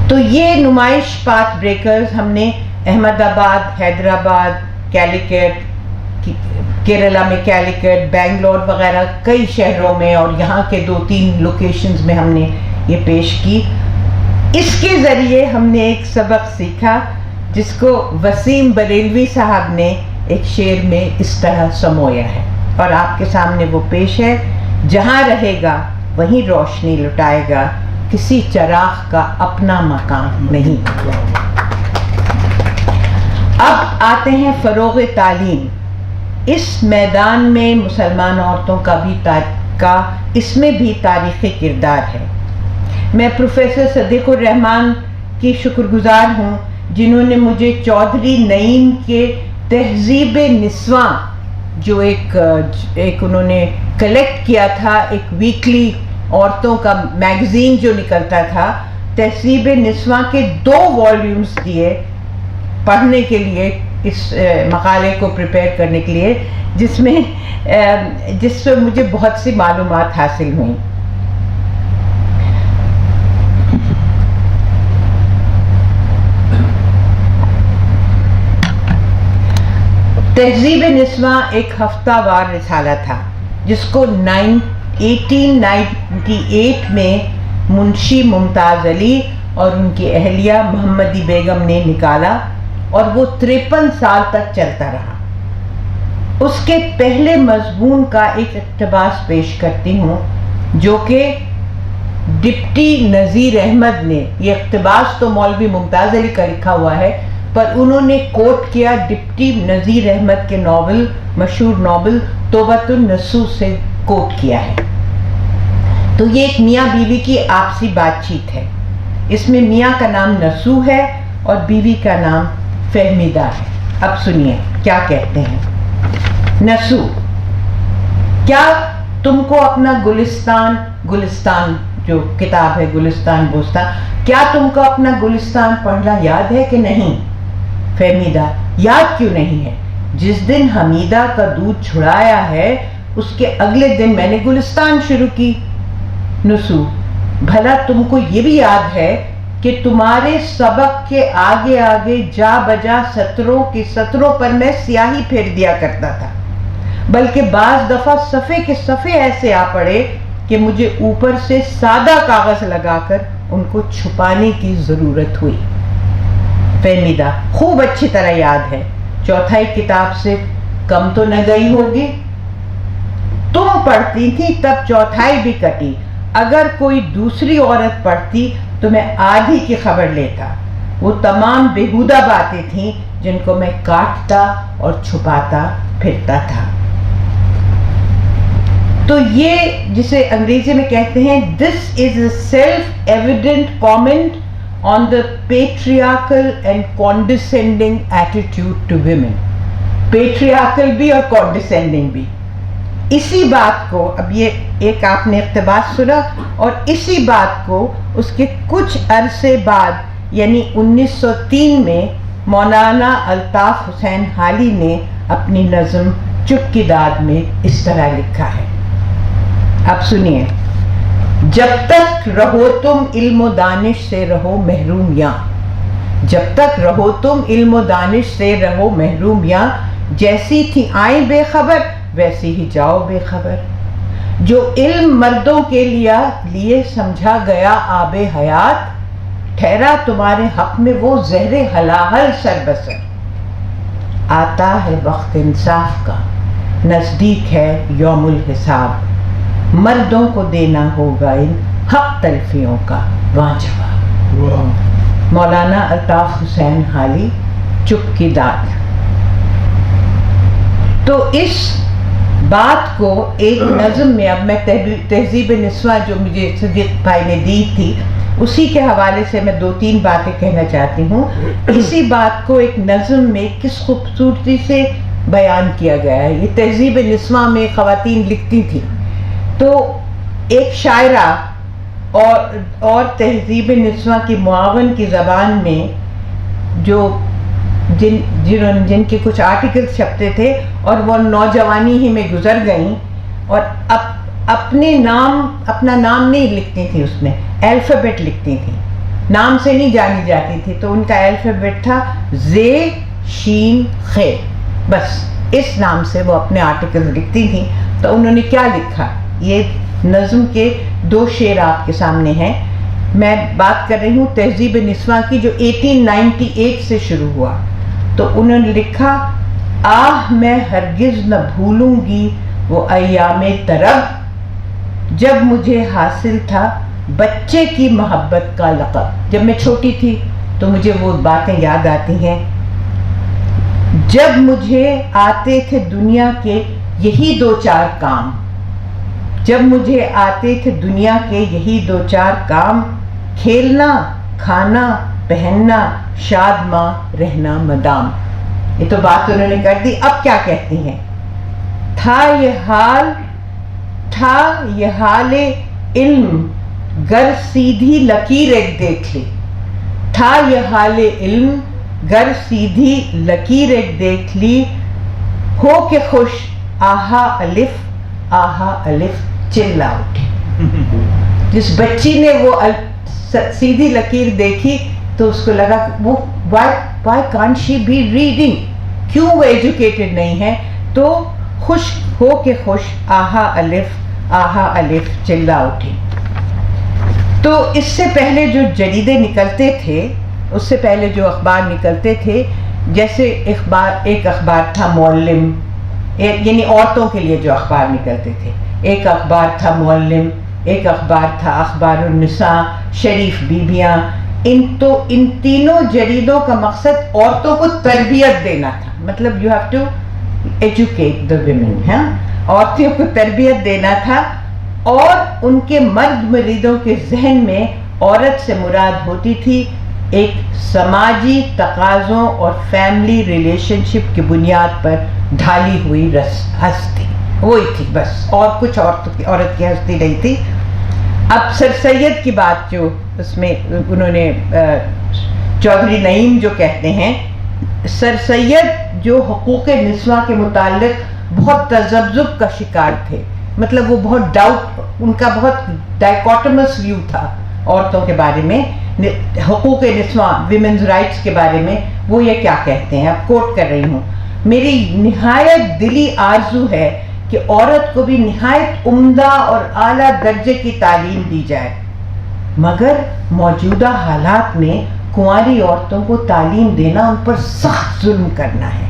تو یہ نمائش پاتھ بریکرز ہم نے احمد آباد، حیدرآباد، کیلیکٹ، کیرلا میں کیلیکٹ، بینگلور وغیرہ کئی شہروں میں اور یہاں کے 2-3 لوکیشنز میں ہم نے یہ پیش کی۔ اس کے ذریعے ہم نے ایک سبق سیکھا جس کو وسیم بریلوی صاحب نے ایک شعر میں اس طرح سمویا ہے، اور آپ کے سامنے وہ پیش ہے، جہاں رہے گا وہیں روشنی لٹائے گا، کسی چراغ کا اپنا مکان نہیں۔ اب آتے ہیں فروغ تعلیم۔ اس میدان میں مسلمان عورتوں کا اس میں بھی تاریخی کردار ہے۔ میں پروفیسر صدیق الرحمان کی شکر گزار ہوں جنہوں نے مجھے چودھری نعیم کے تہذیب نسواں جو ایک انہوں نے کلیکٹ کیا تھا، ایک ویکلی عورتوں کا میگزین جو نکلتا تھا، تہذیب نسواں کے 2 والیومز دیے پڑھنے کے لیے، اس مقالے کو پریپیئر کرنے کے لیے، جس سے مجھے بہت سی معلومات حاصل ہوئیں۔ تہذیب نسواں ایک ہفتہ وار رسالہ تھا جس کو 1898 میں منشی ممتاز علی اور ان کی اہلیہ محمدی بیگم نے نکالا، اور وہ 53 سال تک چلتا رہا۔ اس کے پہلے مضمون کا ایک اقتباس پیش کرتی ہوں جو کہ ڈپٹی نذیر احمد نے، یہ اقتباس تو مولوی ممتاز علی کا لکھا ہوا ہے، پر انہوں نے کوٹ کیا ڈپٹی نذیر احمد کے مشہور ناول توبۃ النصوص سے کوٹ کیا ہے۔ تو یہ ایک میاں بیوی کی آپسی بات چیت ہے۔ اس میں میاں کا نام نسو ہے اور بیوی کا نام فہمیدہ ہے۔ اب سنیے کیا کہتے ہیں۔ نسو: کیا تم کو اپنا گلستان جو کتاب ہے گلستان بوستان، کیا تم کو اپنا گلستان پڑھنا یاد ہے کہ نہیں؟ فہمیدہ: یاد کیوں نہیں ہے، جس دن حمیدہ کا دودھ چھڑایا ہے اس کے اگلے دن میں نے گلستان شروع کی. نسو بھلا تم کو یہ بھی یاد ہے کہ تمہارے سبق کے آگے آگے جا بجا سطروں کی سطروں پر میں سیاہی پھیر دیا کرتا تھا، بلکہ بعض دفعہ صفحے کے صفحے ایسے آ پڑے کہ مجھے اوپر سے سادہ کاغذ لگا کر ان کو چھپانے کی ضرورت ہوئی. فہمیدہ خوب اچھی طرح یاد ہے، چوتھائی کتاب سے کم تو نہ گئی ہوگی. تم پڑھتی تھی تب چوتھائی بھی کٹی، اگر کوئی دوسری عورت پڑھتی تو میں آدھی کی خبر لیتا. وہ تمام بیہودہ باتیں تھیں جن کو میں کاٹتا اور چھپاتا پھرتا تھا. تو یہ جسے انگریزی میں کہتے ہیں this is a self evident comment on the patriarchal and condescending attitude to women. Patriarchal بھی اور کانڈیسینڈنگ بھی. اسی بات کو اب یہ ایک آپ نے اقتباس سنا، اور اسی بات کو اس کے کچھ عرصے بعد یعنی 1903 میں مولانا الطاف حسین حالی نے اپنی نظم چپ کی داد میں اس طرح لکھا ہے. اب سنیے. جب تک رہو تم علم و دانش سے رہو محروم یاں، جب تک رہو تم علم و دانش سے رہو محروم یاں، جیسی تھی آئیں بے خبر ویسی ہی جاؤ بے خبر. جو علم مردوں کے لیے سمجھا گیا آب حیات، ٹھہرا تمہارے حق میں وہ زہر ہلاہل سر بسر. آتا ہے وقت انصاف کا، نزدیک ہے یوم الحساب، مردوں کو دینا ہوگا ان حق تلفیوں کا وہاں جواب. مولانا الطاف حسین حالی، چپ کی داد. تو اس بات کو ایک نظم میں، اب میں تہذیب نسواں جو مجھے صدیق بھائی نے دی تھی اسی کے حوالے سے میں 2-3 باتیں کہنا چاہتی ہوں. اسی بات کو ایک نظم میں کس خوبصورتی سے بیان کیا گیا ہے. یہ تہذیب نسواں میں خواتین لکھتی تھیں، تو ایک شاعرہ اور تہذیب نسواں کی معاون کی زبان میں جو جن کے کچھ آرٹیکل چھپتے تھے اور وہ نوجوانی ہی میں گزر گئیں، اور اپنا نام نہیں لکھتی تھیں، اس میں الفابیٹ لکھتی تھیں، نام سے نہیں جانی جاتی تھی. تو ان کا الفابیٹ تھا زے شین خے، بس اس نام سے وہ اپنے آرٹیکل لکھتی تھیں. تو انہوں نے کیا لکھا، یہ نظم کے 2 شعر آپ کے سامنے ہیں. میں بات کر رہی ہوں تہذیب نسواں کی جو 1898 سے شروع ہوا. تو انہوں نے لکھا، آہ میں ہرگز نہ بھولوں گی وہ ایام طرب، جب مجھے حاصل تھا بچے کی محبت کا لقب. جب میں چھوٹی تھی تو مجھے وہ باتیں یاد آتی ہیں. جب مجھے آتے تھے دنیا کے یہی 2-4 کام، جب مجھے آتے تھے دنیا کے یہی 2-4 کام، کھیلنا، کھانا، پہننا، شاد ماں رہنا مدام. یہ تو بات انہوں نے کر دی. اب کیا کہتی ہیں، تھا یہ حال علم گر سیدھی لکیر ایک دیکھ لی، تھا یہ حال علم گر سیدھی لکیر ایک دیکھ لی، ہو کے خوش آہا الف چلا اٹھے. جس بچی نے وہ سیدھی لکیر دیکھی تو اس کو لگا وہ why can't she be reading، کیوں وہ ایجوکیٹڈ نہیں ہے. تو خوش ہو کے خوش آہا الف چلا اٹھی. تو اس سے پہلے جو جریدے نکلتے تھے، اس سے پہلے جو اخبار نکلتے تھے، جیسے ایک اخبار تھا معلم، یعنی عورتوں کے لیے جو اخبار نکلتے تھے، ایک اخبار تھا معلم، ایک اخبار تھا اخبار النساء، شریف بیبیاں. ان تینوں جریدوں کا مقصد عورتوں کو تربیت دینا تھا. مطلب you have to educate the women, عورتوں کو تربیت دینا تھا. اور ان کے مرد مریدوں کے ذہن میں عورت سے مراد ہوتی تھی ایک سماجی تقاضوں اور فیملی ریلیشن شپ کی بنیاد پر ڈھالی ہوئی ہستی، وہی تھی بس، اور کچھ عورت کی ہستی نہیں تھی. اب سر سید کی بات جو اس میں انہوں نے چودھری نعیم جو کہتے ہیں سر سید جو حقوق نسواں کے متعلق بہت تذبذب کا شکار تھے، مطلب وہ بہت ڈاؤٹ، ان کا بہت ڈائکوٹمس ویو تھا عورتوں کے بارے میں، حقوق نسواں ویمنز رائٹس کے بارے میں. وہ یہ کیا کہتے ہیں، اب کوٹ کر رہی ہوں: میری نہایت دلی آرزو ہے کہ عورت کو بھی نہایت عمدہ اور اعلیٰ درجے کی تعلیم دی جائے، مگر موجودہ حالات میں کنواری عورتوں کو تعلیم دینا ان پر سخت ظلم کرنا ہے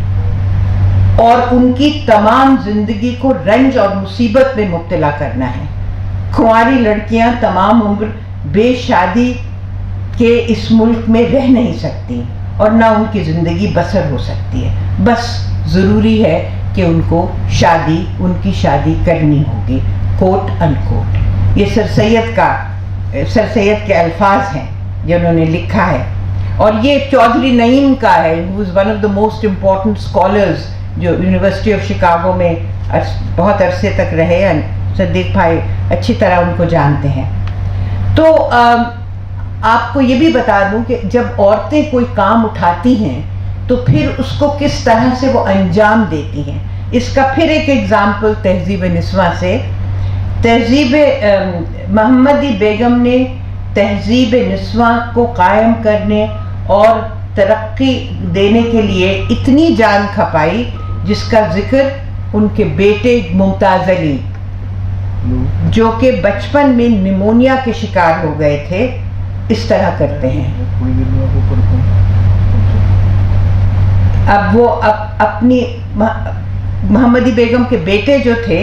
اور ان کی تمام زندگی کو رنج اور مصیبت میں مبتلا کرنا ہے. کنواری لڑکیاں تمام عمر بے شادی کے اس ملک میں رہ نہیں سکتی اور نہ ان کی زندگی بسر ہو سکتی ہے. بس ضروری ہے کہ ان کو ان کی شادی کرنی ہوگی. کوٹ ان کوٹ. یہ سر سید کے الفاظ ہیں جنہوں نے لکھا ہے، اور یہ چودھری نعیم کا ہے، who is one of the most important scholars جو یونیورسٹی آف شکاگو میں بہت عرصے تک رہے. صدیق بھائی اچھی طرح ان کو جانتے ہیں. تو آپ کو یہ بھی بتا دوں کہ جب عورتیں کوئی کام اٹھاتی ہیں تو پھر اس کو کس طرح سے وہ انجام دیتی ہیں. اس کا پھر ایک ایگزامپل تہذیب نسواں سے. تہذیب محمدی بیگم نے تہذیب نسواں کو قائم کرنے اور ترقی دینے کے لیے اتنی جان کھپائی جس کا ذکر ان کے بیٹے ممتاز علی، جو کہ بچپن میں نیمونیا کے شکار ہو گئے تھے، اس طرح کرتے ہیں. اب وہ اپنی محمدی بیگم کے بیٹے جو تھے،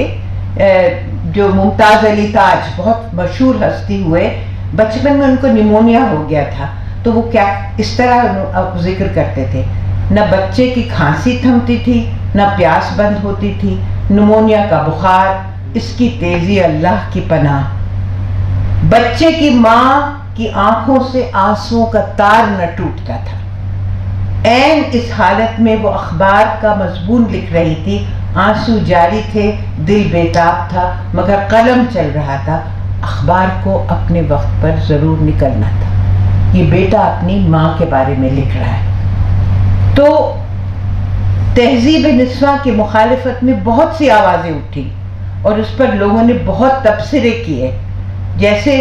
جو ممتاز علی تاج، بہت مشہور ہستی ہوئے، بچپن میں ان کو نیمونیا ہو گیا تھا. تو وہ کیا اس طرح ذکر کرتے تھے: نہ بچے کی کھانسی تھمتی تھی، نہ پیاس بند ہوتی تھی، نیمونیا کا بخار، اس کی تیزی اللہ کی پناہ. بچے کی ماں کی آنکھوں سے آنسوؤں کا تار نہ ٹوٹتا تھا. عین اس حالت میں وہ اخبار کا مضمون لکھ رہی تھی. آنسو جاری تھے، دل بیتاب تھا، مگر قلم چل رہا تھا. اخبار کو اپنے وقت پر ضرور نکلنا تھا. یہ بیٹا اپنی ماں کے بارے میں لکھ رہا ہے. تو تہذیب نسواں کی مخالفت میں بہت سی آوازیں اٹھی اور اس پر لوگوں نے بہت تبصرے کیے، جیسے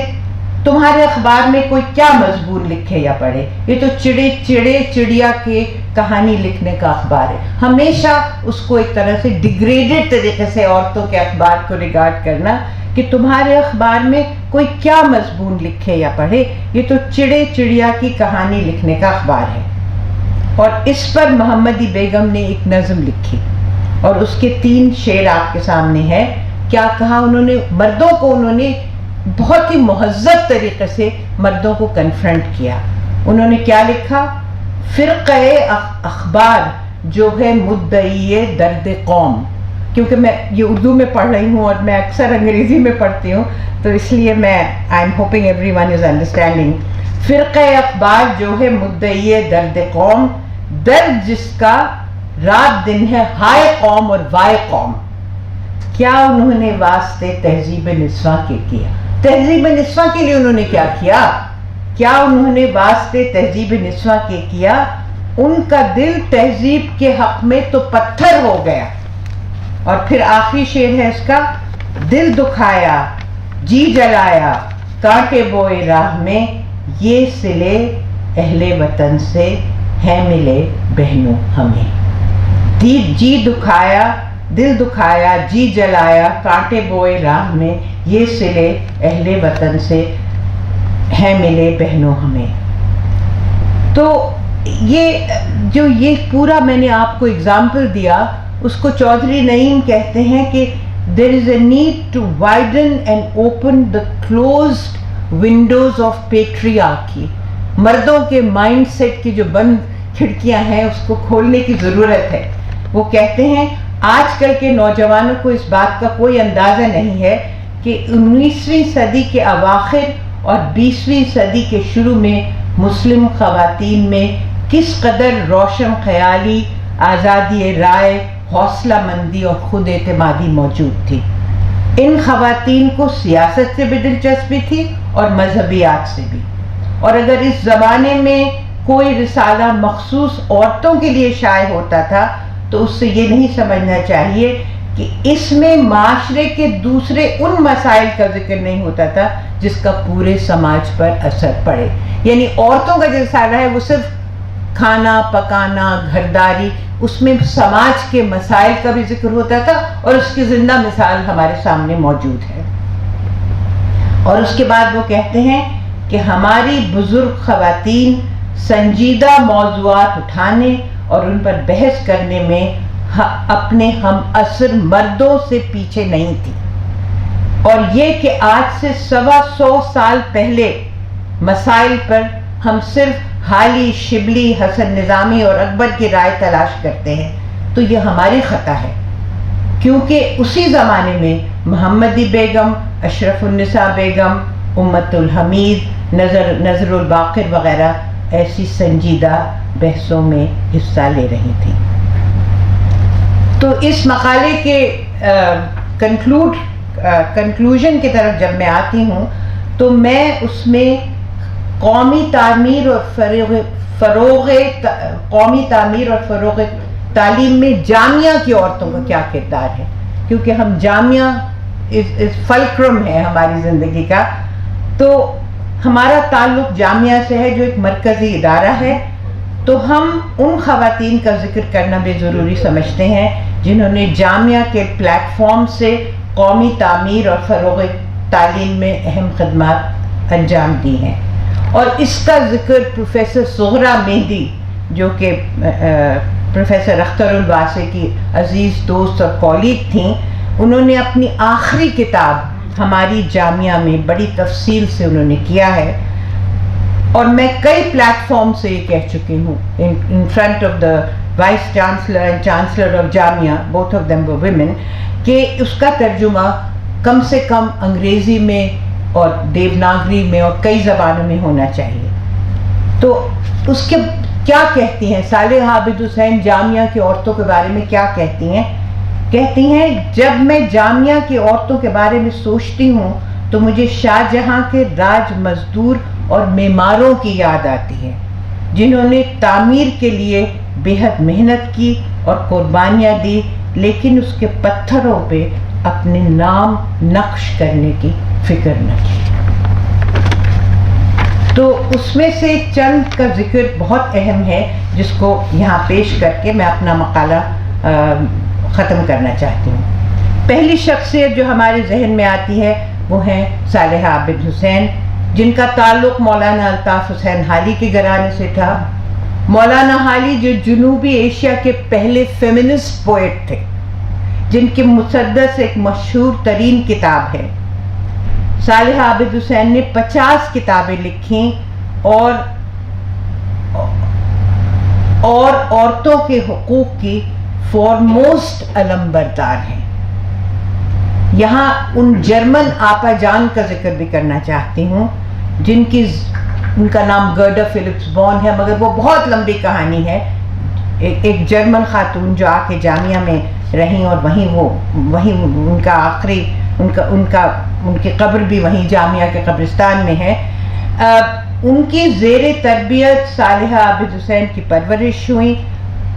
تمہارے اخبار میں کوئی کیا مضمون لکھے یا پڑھے، یہ تو چڑیا کے کہانی لکھنے کا اخبار ہے. ہمیشہ اس کو ایک طرح سے ڈیگریڈڈ طریقے سے عورتوں کے اخبار کو ریگارڈ کرنا کہ تمہارے اخبار میں کوئی کیا مضمون لکھے یا پڑھے، یہ تو چڑیا کی کہانی لکھنے کا اخبار ہے. اور اس پر محمدی بیگم نے ایک نظم لکھی اور اس کے 3 شعر آپ کے سامنے ہے. کیا کہا انہوں نے؟ مردوں کو انہوں نے بہت ہی مہذب طریقے سے مردوں کو کنفرنٹ کیا. انہوں نے کیا لکھا: فرقہ اخبار جو ہے مدعی درد قوم. کیونکہ میں یہ اردو میں پڑھ رہی ہوں اور میں اکثر انگریزی میں پڑھتی ہوں، تو اس لیے میں I am hoping every one is understanding. فرقہ اخبار جو ہے مدعی درد قوم، درد جس کا رات دن ہے ہائے قوم اور وائے قوم. کیا انہوں نے واسطے تہذیب نسواں کے کیا؟ تہذیب نسواں کے لیے انہوں نے کیا کیا؟ کیا انہوں نے واسطے تہذیب نسواں کے کیا؟ ان کا دل تہذیب کے حق میں تو پتھر ہو گیا. اور پھر آخری شعر ہے اس کا: دل دکھایا، جی جلایا، کانٹے بوئے راہ میں، یہ صلے اہل وطن سے ہے ملے بہنوں ہمیں. جی دکھایا، دل دکھایا، جی جلایا، کانٹے بوئے راہ میں، یہ صلے اہل وطن سے ہے ملے بہنوں ہمیں. تو یہ پورا میں نے آپ کو اگزامپل دیا، اس کو چودھری نعیم کہتے ہیں کہ there is a need to widen and open the closed windows of patriarchy. مردوں کے مائنڈ سیٹ کی جو بند کھڑکیاں ہیں اس کو کھولنے کی ضرورت ہے. وہ کہتے ہیں آج کل کے نوجوانوں کو اس بات کا کوئی اندازہ نہیں ہے کہ 19ویں صدی کے اواخر اور 20ویں صدی کے شروع میں مسلم خواتین میں کس قدر روشن خیالی، آزادی رائے، حوصلہ مندی اور خود اعتمادی موجود تھی. ان خواتین کو سیاست سے بھی دلچسپی تھی اور مذہبیات سے بھی. اور اگر اس زمانے میں کوئی رسالہ مخصوص عورتوں کے لیے شائع ہوتا تھا تو اس سے یہ نہیں سمجھنا چاہیے کہ اس میں معاشرے کے دوسرے ان مسائل کا ذکر نہیں ہوتا تھا جس کا پورے سماج پر اثر پڑے. یعنی عورتوں کا جو رسالہ ہے وہ صرف کھانا پکانا گھرداری، اس میں سماج کے مسائل کا بھی ذکر ہوتا تھا اور اس کی زندہ مثال ہمارے سامنے موجود ہے. اور اس کے بعد وہ کہتے ہیں کہ ہماری بزرگ خواتین سنجیدہ موضوعات اٹھانے اور ان پر بحث کرنے میں اپنے ہم عصر مردوں سے پیچھے نہیں تھی، اور یہ کہ آج سے 125 سال پہلے مسائل پر ہم صرف حالی شبلی حسن نظامی اور اکبر کی رائے تلاش کرتے ہیں تو یہ ہماری خطا ہے، کیونکہ اسی زمانے میں محمدی بیگم، اشرف النساء بیگم، امت الحمید، نظر الباقر وغیرہ ایسی سنجیدہ بحثوں میں حصہ لے رہی تھیں. تو اس مقالے کے کنکلوژن کی طرف جب میں آتی ہوں تو میں اس میں قومی تعمیر اور فروغ تعلیم میں جامعہ کی عورتوں کا کیا کردار ہے، کیونکہ ہم جامعہ فلکرم ہے ہماری زندگی کا، تو ہمارا تعلق جامعہ سے ہے جو ایک مرکزی ادارہ ہے. تو ہم ان خواتین کا ذکر کرنا بھی ضروری سمجھتے ہیں جنہوں نے جامعہ کے پلیٹ فارم سے قومی تعمیر اور فروغ تعلیم میں اہم خدمات انجام دی ہیں. اور اس کا ذکر پروفیسر زہرہ مہدی جو کہ پروفیسر اختر الواسع کی عزیز دوست اور کولیگ تھیں، انہوں نے اپنی آخری کتاب ہماری جامعہ میں بڑی تفصیل سے انہوں نے کیا ہے. اور میں کئی پلیٹ فارم سے یہ کہہ چکی ہوں in front of the vice chancellor and chancellor of Jamia, both of them were women, کہ اس کا ترجمہ کم سے کم انگریزی میں اور دیوناگری میں اور کئی زبانوں میں ہونا چاہیے. تو اس کے کیا کہتی ہیں صالحہ عابد حسین جامعہ کی عورتوں کے بارے میں کیا کہتی ہیں؟ کہتی ہیں جب میں جامعہ کی عورتوں کے بارے میں سوچتی ہوں تو مجھے شاہ جہاں کے راج مزدور اور معماروں کی یاد آتی ہے جنہوں نے تعمیر کے لیے بے حد محنت کی اور قربانیاں دی، لیکن اس کے پتھروں پہ اپنے نام نقش کرنے کی فکر نہ کی. تو اس میں سے چند کا ذکر بہت اہم ہے جس کو یہاں پیش کر کے میں اپنا مقالہ ختم کرنا چاہتی ہوں. پہلی شخصیت جو ہمارے ذہن میں آتی ہے وہ ہیں صالحہ عابد حسین، جن کا تعلق مولانا الطاف حسین حالی کے گھرانے سے تھا. مولانا حالی جو جنوبی ایشیا کے پہلے فیمنسٹ پوئٹ تھے، جن کے مسدس ایک مشہور ترین کتاب ہے. صالحہ عابد حسین نے 50 کتابیں لکھیں اور عورتوں کے حقوق کی فورموسٹ علم بردار ہیں. یہاں ان جرمن آپا جان کا ذکر بھی کرنا چاہتی ہوں ان کا نام گرڈا فلپس بون ہے، مگر وہ بہت لمبی کہانی ہے. ایک جرمن خاتون جو آ کے جامعہ میں رہیں اور وہیں ان کا آخری ان کی قبر بھی وہیں جامعہ کے قبرستان میں ہے. ان کی زیر تربیت صالحہ عابد حسین کی پرورش ہوئی.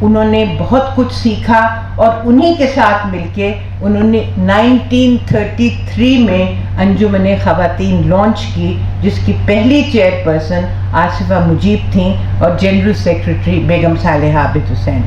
انہوں نے بہت کچھ سیکھا اور انہی کے ساتھ مل کے انہوں نے 1933 میں انجمن خواتین لانچ کی، جس کی پہلی چیئرپرسن آصفہ مجیب تھیں اور جنرل سیکرٹری بیگم صالحہ عابد حسین.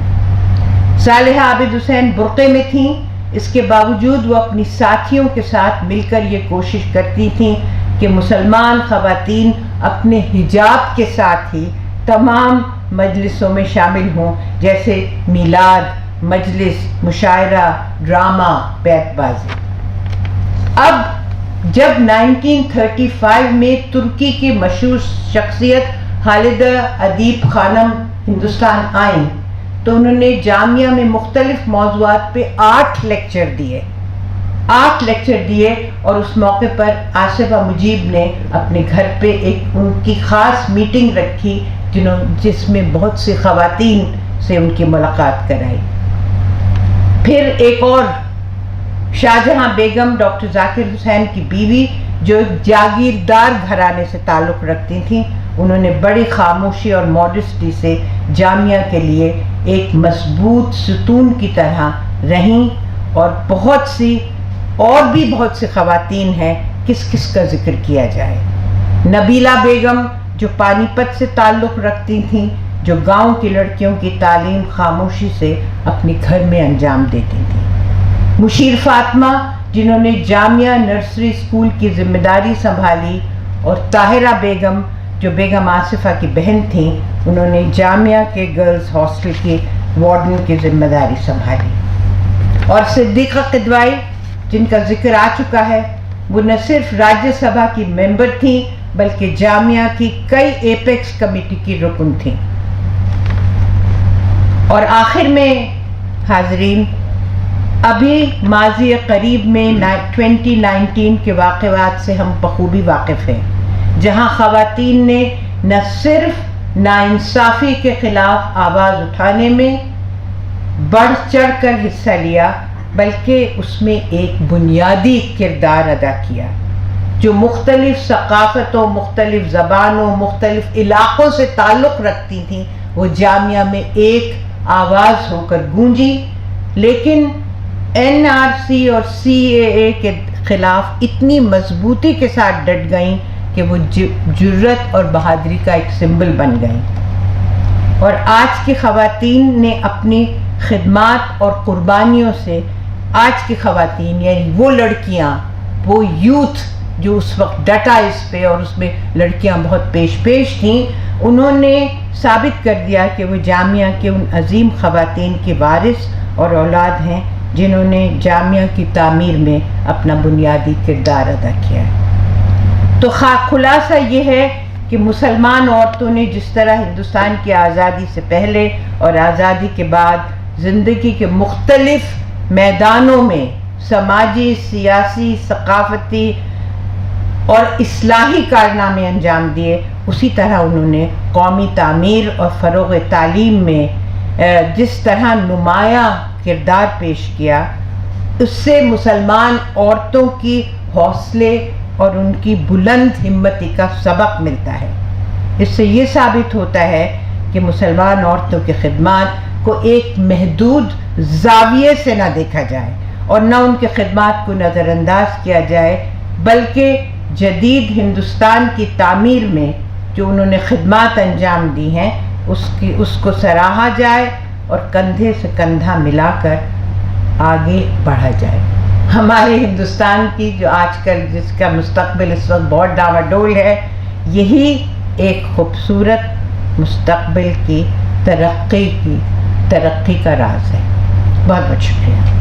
صالحہ عابد حسین برقعے میں تھیں، اس کے باوجود وہ اپنی ساتھیوں کے ساتھ مل کر یہ کوشش کرتی تھیں کہ مسلمان خواتین اپنے حجاب کے ساتھ ہی تمام مجلسوں میں شامل ہوں، جیسے میلاد، مجلس، مشاعرہ، ڈرامہ، بیت بازی. اب جب 1935 میں ترکی کی مشہور شخصیت خالدہ ادیب خانم ہندوستان آئیں تو انہوں نے جامعہ میں مختلف موضوعات پہ 8 لیکچر دیے اور اس موقع پر آصفہ مجیب نے اپنے گھر پہ ایک ان کی خاص میٹنگ رکھی جس میں بہت سی خواتین سے ان کی ملاقات کرائی. پھر ایک اور شاہجہاں بیگم ڈاکٹر ذاکر حسین کی بیوی جو ایک جاگیردار گھرانے سے تعلق رکھتی تھیں، انہوں نے بڑی خاموشی اور ماڈسٹی سے جامعہ کے لیے ایک مضبوط ستون کی طرح رہیں، اور بہت سی خواتین ہیں، کس کا ذکر کیا جائے۔ نبیلہ بیگم جو پانی پت سے تعلق رکھتی تھیں، جو گاؤں کی لڑکیوں کی تعلیم خاموشی سے اپنے گھر میں انجام دیتی تھیں۔ مشیر فاطمہ جنہوں نے جامعہ نرسری اسکول کی ذمہ داری سنبھالی، اور طاہرہ بیگم جو بیگم آصفہ کی بہن تھیں، انہوں نے جامعہ کے گرلز ہاسٹل کی وارڈن کی ذمہ داری سنبھالی۔ اور صدیقہ قدوائی جن کا ذکر آ چکا ہے، وہ نہ صرف راجیہ سبھا کی ممبر تھیں بلکہ جامعہ کی کئی ایپیکس کمیٹی کی رکن تھیں۔ اور آخر میں حاضرین، ابھی ماضی قریب میں 2019 کے واقعات سے ہم بخوبی واقف ہیں، جہاں خواتین نے نہ صرف ناانصافی کے خلاف آواز اٹھانے میں بڑھ چڑھ کر حصہ لیا، بلکہ اس میں ایک بنیادی کردار ادا کیا۔ جو مختلف ثقافتوں، مختلف زبانوں، مختلف علاقوں سے تعلق رکھتی تھیں، وہ جامعہ میں ایک آواز ہو کر گونجی، لیکن NRC اور CAA کے خلاف اتنی مضبوطی کے ساتھ ڈٹ گئیں کہ وہ جرأت اور بہادری کا ایک سمبل بن گئیں۔ اور آج کی خواتین نے اپنی خدمات اور قربانیوں سے، آج کی خواتین یعنی وہ لڑکیاں، وہ یوتھ جو اس وقت ڈٹا اس پہ، اور اس میں لڑکیاں بہت پیش تھیں، انہوں نے ثابت کر دیا کہ وہ جامعہ کے ان عظیم خواتین کے وارث اور اولاد ہیں جنہوں نے جامعہ کی تعمیر میں اپنا بنیادی کردار ادا کیا ہے۔ تو خلاصہ یہ ہے کہ مسلمان عورتوں نے جس طرح ہندوستان کی آزادی سے پہلے اور آزادی کے بعد زندگی کے مختلف میدانوں میں سماجی، سیاسی، ثقافتی اور اصلاحی کارنامے انجام دیے، اسی طرح انہوں نے قومی تعمیر اور فروغ تعلیم میں جس طرح نمایاں کردار پیش کیا، اس سے مسلمان عورتوں کی حوصلے اور ان کی بلند ہمتی کا سبق ملتا ہے۔ اس سے یہ ثابت ہوتا ہے کہ مسلمان عورتوں کی خدمات کو ایک محدود زاویے سے نہ دیکھا جائے، اور نہ ان کی خدمات کو نظر انداز کیا جائے، بلکہ جدید ہندوستان کی تعمیر میں جو انہوں نے خدمات انجام دی ہیں اس کو سراہا جائے اور کندھے سے کندھا ملا کر آگے بڑھا جائے۔ ہمارے ہندوستان کی جو آج کل جس کا مستقبل اس وقت بہت ڈاوا ڈول ہے، یہی ایک خوبصورت مستقبل کی ترقی کا راز ہے۔ بہت بہت شکریہ۔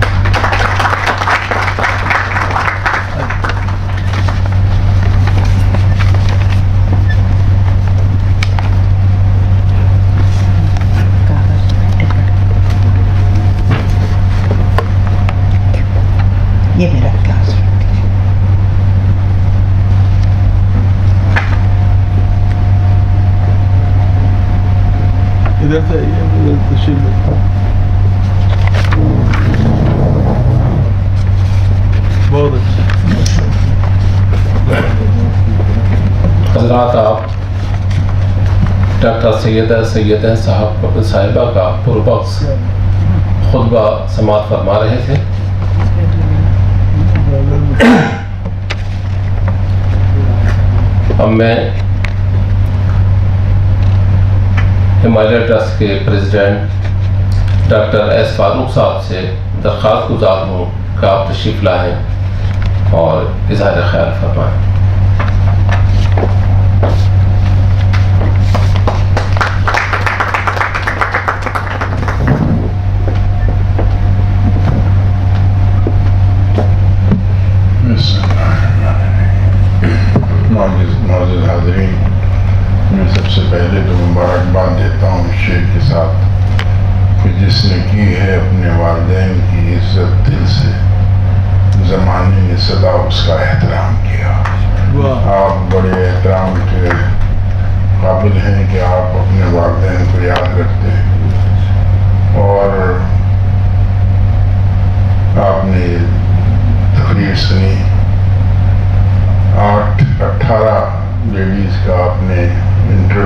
یہ میرا کلاس رکھ دیجیے۔ ادھر سے آئیے، ادھر تشریف رکھیں۔ بہت اچھا۔ حضرات، آپ ڈاکٹر سیدہ صاحبہ کا پروبکس خطبہ سماعت فرما رہے تھے۔ اب میں ہمالیہ ٹرسٹ کے پریزیڈنٹ ڈاکٹر ایس فاروق صاحب سے درخواست گزار ہوں کہ آپ تشریف لائیں اور اظہار خیال فرمائیں۔ معزز حاضرین، میں سب سے پہلے تو مبارکباد دیتا ہوں اس شعر کے ساتھ کہ جس نے کی ہے اپنے والدین کی عزت دل سے، زمانے نے سدا اس کا احترام کیا۔ آپ بڑے احترام کے قابل ہیں کہ آپ اپنے والدین کو یاد رکھتے ہیں، اور آپ نے تقریر سنی، 8-18 لیڈیز کا آپ نے انٹرویو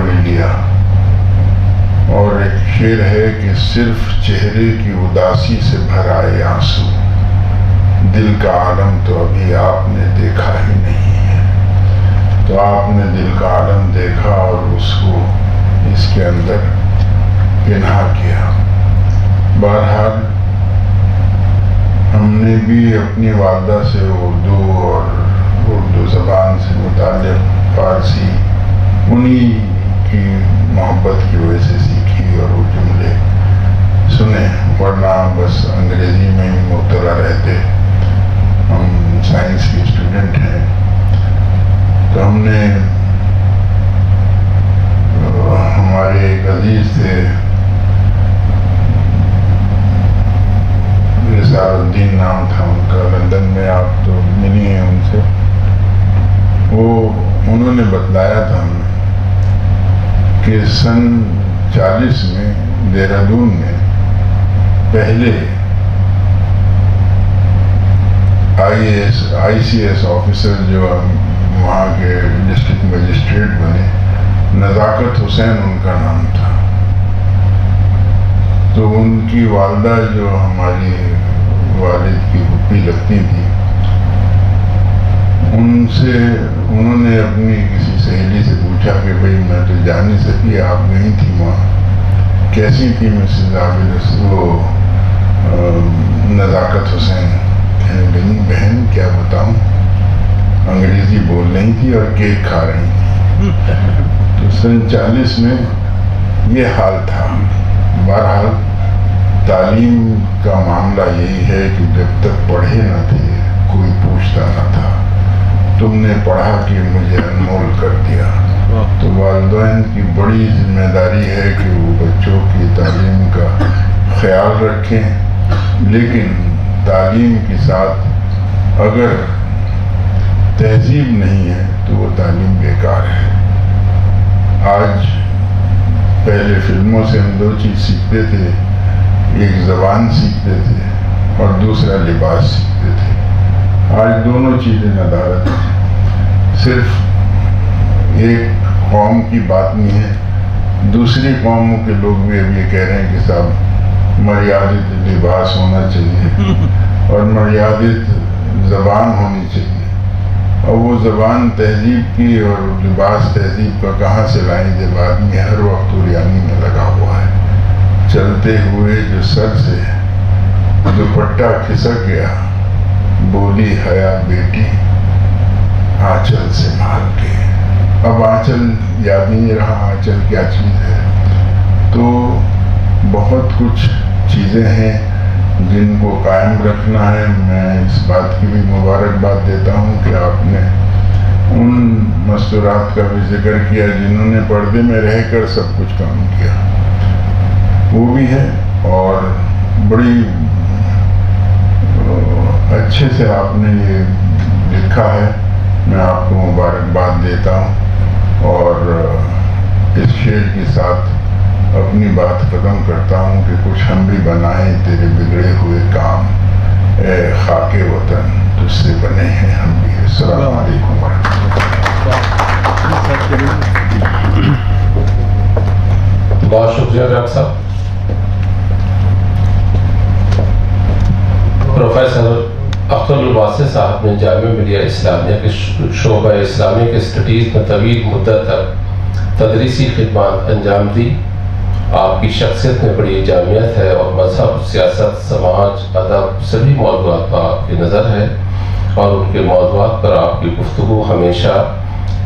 ہے کہ صرف چہرے کی اداسی سے بھر آئے آنسو، دل کا عالم تو ابھی آپ نے دیکھا ہی نہیں ہے۔ تو آپ نے دل کا عالم دیکھا اور اس کو اس کے اندر پنہا کیا۔ بہرحال ہم نے بھی اپنی والدہ سے اردو اور اردو زبان سے متعلق فارسی انہی کی محبت کی وجہ سے سیکھی اور وہ جملے سنے، ورنہ بس انگریزی میں ہی مبتلا رہتے۔ ہم سائنس کے اسٹوڈنٹ ہیں تو ہم نے ہمارے ایک عزیز تھے رسالت الدین نام تھا ان کا، لندن میں آپ تو ملی ہیں ان سے، انہوں نے بتلایا تھا ہمیں کہ سن 40 میں دہرادون میں پہلے آئی سی ایس آفیسر جو وہاں کے ڈسٹرکٹ مجسٹریٹ بنے، نزاکت حسین ان کا نام تھا۔ تو ان کی والدہ جو ہماری والد کی پھوپھی لگتی تھی، انہوں نے اپنی کسی سہیلی سے پوچھا کہ بھئی میں تو جان نہیں سکی، آپ گئی تھی وہاں، کیسی تھی مسز عابد وہ نزاکت حسین؟ کہنے لگی بہن کیا بتاؤں، انگریزی بول رہی تھی اور کیک کھا رہی تھی۔ تو سن 40 میں یہ حال تھا۔ بہرحال تعلیم کا معاملہ یہی ہے کہ جب تک پڑھے نہ تھے کوئی پوچھتا نہ تھا، تم نے پڑھا کہ مجھے انمول کر دیا۔ تو والدین کی بڑی ذمہ داری ہے کہ وہ بچوں کی تعلیم کا خیال رکھیں، لیکن تعلیم کے ساتھ اگر تہذیب نہیں ہے تو وہ تعلیم بیکار ہے۔ آج پہلے فلموں سے ہم 2 چیز سیکھتے تھے، ایک زبان سیکھتے تھے اور دوسرا لباس سیکھتے تھے۔ آج دونوں چیزیں ندارت ہیں۔ صرف ایک قوم کی بات نہیں ہے، دوسری قوموں کے لوگ بھی اب یہ کہہ رہے ہیں کہ صاحب مریادت لباس ہونا چاہیے اور مریادت زبان ہونی چاہیے، اور وہ زبان تہذیب کی اور لباس تہذیب کا کہاں سے لائیں جب آدمی ہر وقت اوریانی میں لگا ہوا ہے۔ چلتے ہوئے جو سر سے دوپٹہ کھسک گیا، بولی حیا بیٹی آنچل سے مال کے۔ اب آنچل یاد نہیں رہا آنچل کیا چیز ہے۔ تو بہت کچھ چیزیں ہیں جن کو قائم رکھنا ہے۔ میں اس بات کی بھی مبارکباد دیتا ہوں کہ آپ نے ان مستورات کا بھی ذکر کیا جنہوں نے پردے میں رہ کر سب کچھ کام کیا، وہ بھی ہے، اور بڑی اچھے سے آپ نے یہ لکھا ہے۔ میں آپ کو مبارکباد دیتا ہوں اور اس شعر کے ساتھ اپنی بات ختم کرتا ہوں کہ کچھ ہم بھی بنائیں تیرے بگڑے ہوئے کام، اے خاک وطن تجھ سے بنے ہیں ہم بھی۔ السلام علیکم ورحمۃ اللہ۔ بہت شکریہ ڈاکٹر صاحب۔ پروفیسر اختر الباسط صاحب نے جامعہ ملیہ اسلامیہ کے شعبہ اسلامی کے اسٹڈیز میں طویل مدت تک تدریسی خدمات انجام دی۔ آپ کی شخصیت میں بڑی جامعیت ہے اور مذہب، سیاست، سماج، ادب سبھی موضوعات پر آپ کی نظر ہے، اور ان کے موضوعات پر آپ کی گفتگو ہمیشہ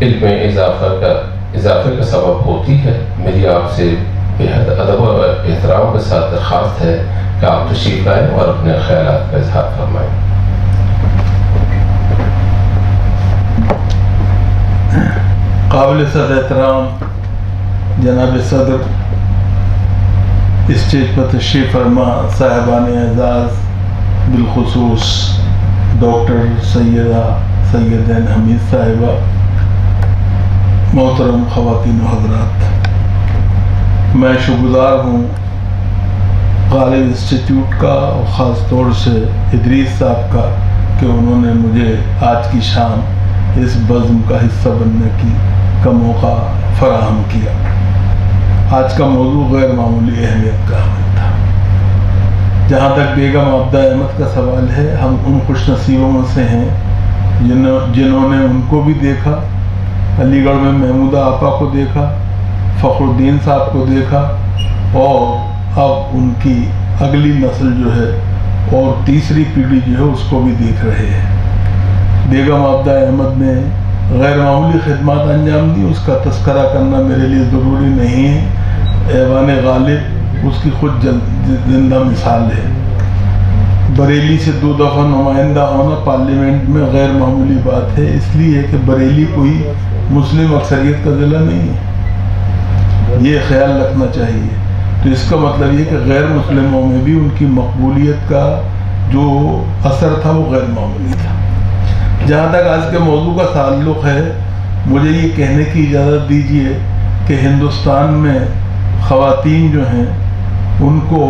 علم میں اضافے کا سبب ہوتی ہے۔ میری آپ سے بےحد ادب و احترام کے ساتھ درخواست ہے کہ آپ تشریف لائیں اور اپنے خیالات کا اظہار فرمائیں۔ قابل صدر احترام جناب صدر، اسٹیج پر تشریف فرما صاحبان اعزاز، بالخصوص ڈاکٹر سیدین حمید صاحبہ، محترم خواتین و حضرات، میں شکرگزار ہوں غالب انسٹیٹیوٹ کا اور خاص طور سے ادریس صاحب کا کہ انہوں نے مجھے آج کی شام اس بزم کا حصہ بننے کا موقع فراہم کیا۔ آج کا موضوع غیر معمولی اہمیت کا حامل تھا۔ جہاں تک بیگم عابدہ احمد کا سوال ہے، ہم ان خوش نصیبوں میں سے ہیں جنہوں نے ان کو بھی دیکھا، علی گڑھ میں محمودہ آپا کو دیکھا، فخر الدین صاحب کو دیکھا، اور اب ان کی اگلی نسل جو ہے اور تیسری پیڑھی جو ہے اس کو بھی دیکھ رہے ہیں۔ بیگم عابدہ احمد نے غیر معمولی خدمات انجام دی، اس کا تذکرہ کرنا میرے لیے ضروری نہیں ہے۔ ایوان غالب اس کی خود زندہ مثال ہے۔ بریلی سے 2 دفعہ نمائندہ ہونا پارلیمنٹ میں غیر معمولی بات ہے، اس لیے کہ بریلی کوئی مسلم اکثریت کا ضلع نہیں ہے، یہ خیال رکھنا چاہیے۔ تو اس کا مطلب یہ کہ غیر مسلموں میں بھی ان کی مقبولیت کا جو اثر تھا وہ غیر معمولی تھا۔ جہاں تک آج کے موضوع کا تعلق ہے، مجھے یہ کہنے کی اجازت دیجیے کہ ہندوستان میں خواتین جو ہیں ان کو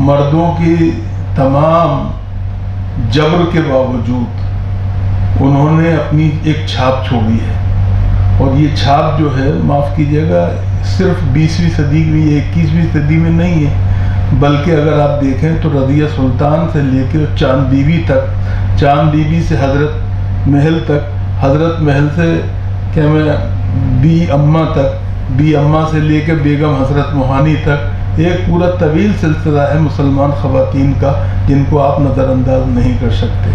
مردوں کی تمام جبر کے باوجود انہوں نے اپنی ایک چھاپ چھوڑی ہے، اور یہ چھاپ جو ہے، معاف کیجیے گا، صرف 20ویں صدی میں یا 21ویں صدی میں نہیں ہے، بلکہ اگر آپ دیکھیں تو رضیہ سلطان سے لے کے چاند بیوی تک، چاند بیوی سے حضرت محل تک، حضرت محل سے بی اماں تک، بی اماں سے لے کے بیگم حضرت موہانی تک ایک پورا طویل سلسلہ ہے مسلمان خواتین کا جن کو آپ نظر انداز نہیں کر سکتے۔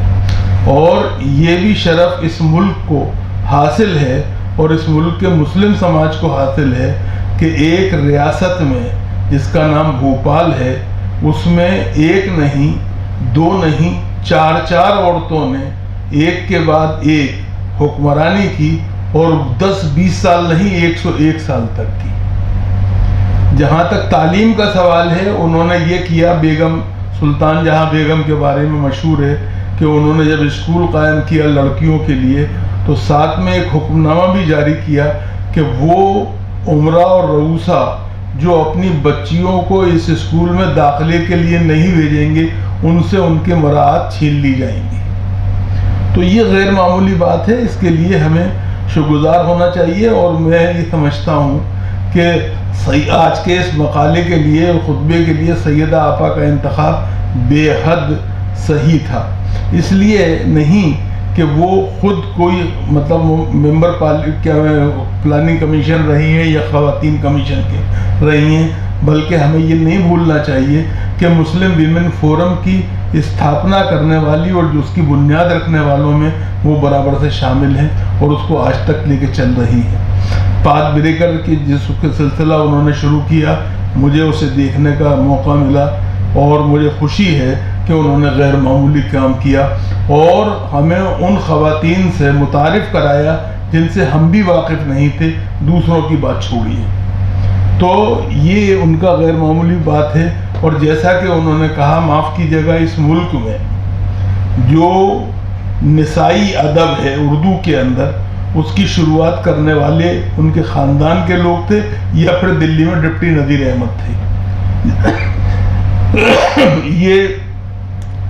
اور یہ بھی شرف اس ملک کو حاصل ہے اور اس ملک کے مسلم سماج کو حاصل ہے کہ ایک ریاست میں جس کا نام بھوپال ہے، اس میں ایک نہیں، 2 نہیں، 4 عورتوں نے ایک کے بعد ایک حکمرانی کی، اور 10-20 سال نہیں، 101 سال تک کی۔ جہاں تک تعلیم کا سوال ہے، انہوں نے یہ کیا، بیگم سلطان جہاں بیگم کے بارے میں مشہور ہے کہ انہوں نے جب اسکول قائم کیا لڑکیوں کے لیے تو ساتھ میں ایک حکم نامہ بھی جاری کیا کہ وہ عمرہ اور رؤوسہ جو اپنی بچیوں کو اس اسکول میں داخلے کے لیے نہیں بھیجیں گے ان سے ان کے مراعات چھین لی جائیں گی۔ تو یہ غیر معمولی بات ہے، اس کے لیے ہمیں شکرگزار ہونا چاہیے، اور میں یہ سمجھتا ہوں کہ آج کے اس مقالے کے لیے اور خطبے کے لیے سیدہ آپا کا انتخاب بے حد صحیح تھا، اس لیے نہیں کہ وہ خود کوئی مطلب ممبر پلاننگ کمیشن رہی ہیں یا خواتین کمیشن کے رہی ہیں، بلکہ ہمیں یہ نہیں بھولنا چاہیے کہ مسلم ویمن فورم کی استھاپنا کرنے والی اور جو اس کی بنیاد رکھنے والوں میں وہ برابر سے شامل ہیں اور اس کو آج تک لے کے چل رہی ہیں۔ پاتھ بریکر کی جس سلسلہ انہوں نے شروع کیا، مجھے اسے دیکھنے کا موقع ملا اور مجھے خوشی ہے کہ انہوں نے غیر معمولی کام کیا اور ہمیں ان خواتین سے متعارف کرایا جن سے ہم بھی واقف نہیں تھے، دوسروں کی بات چھوڑیے۔ تو یہ ان کا غیر معمولی بات ہے، اور جیسا کہ انہوں نے کہا، معاف کیجیے گا، اس ملک میں جو نسائی ادب ہے اردو کے اندر، اس کی شروعات کرنے والے ان کے خاندان کے لوگ تھے یا پھر دلی میں ڈپٹی نذیر احمد تھے۔ یہ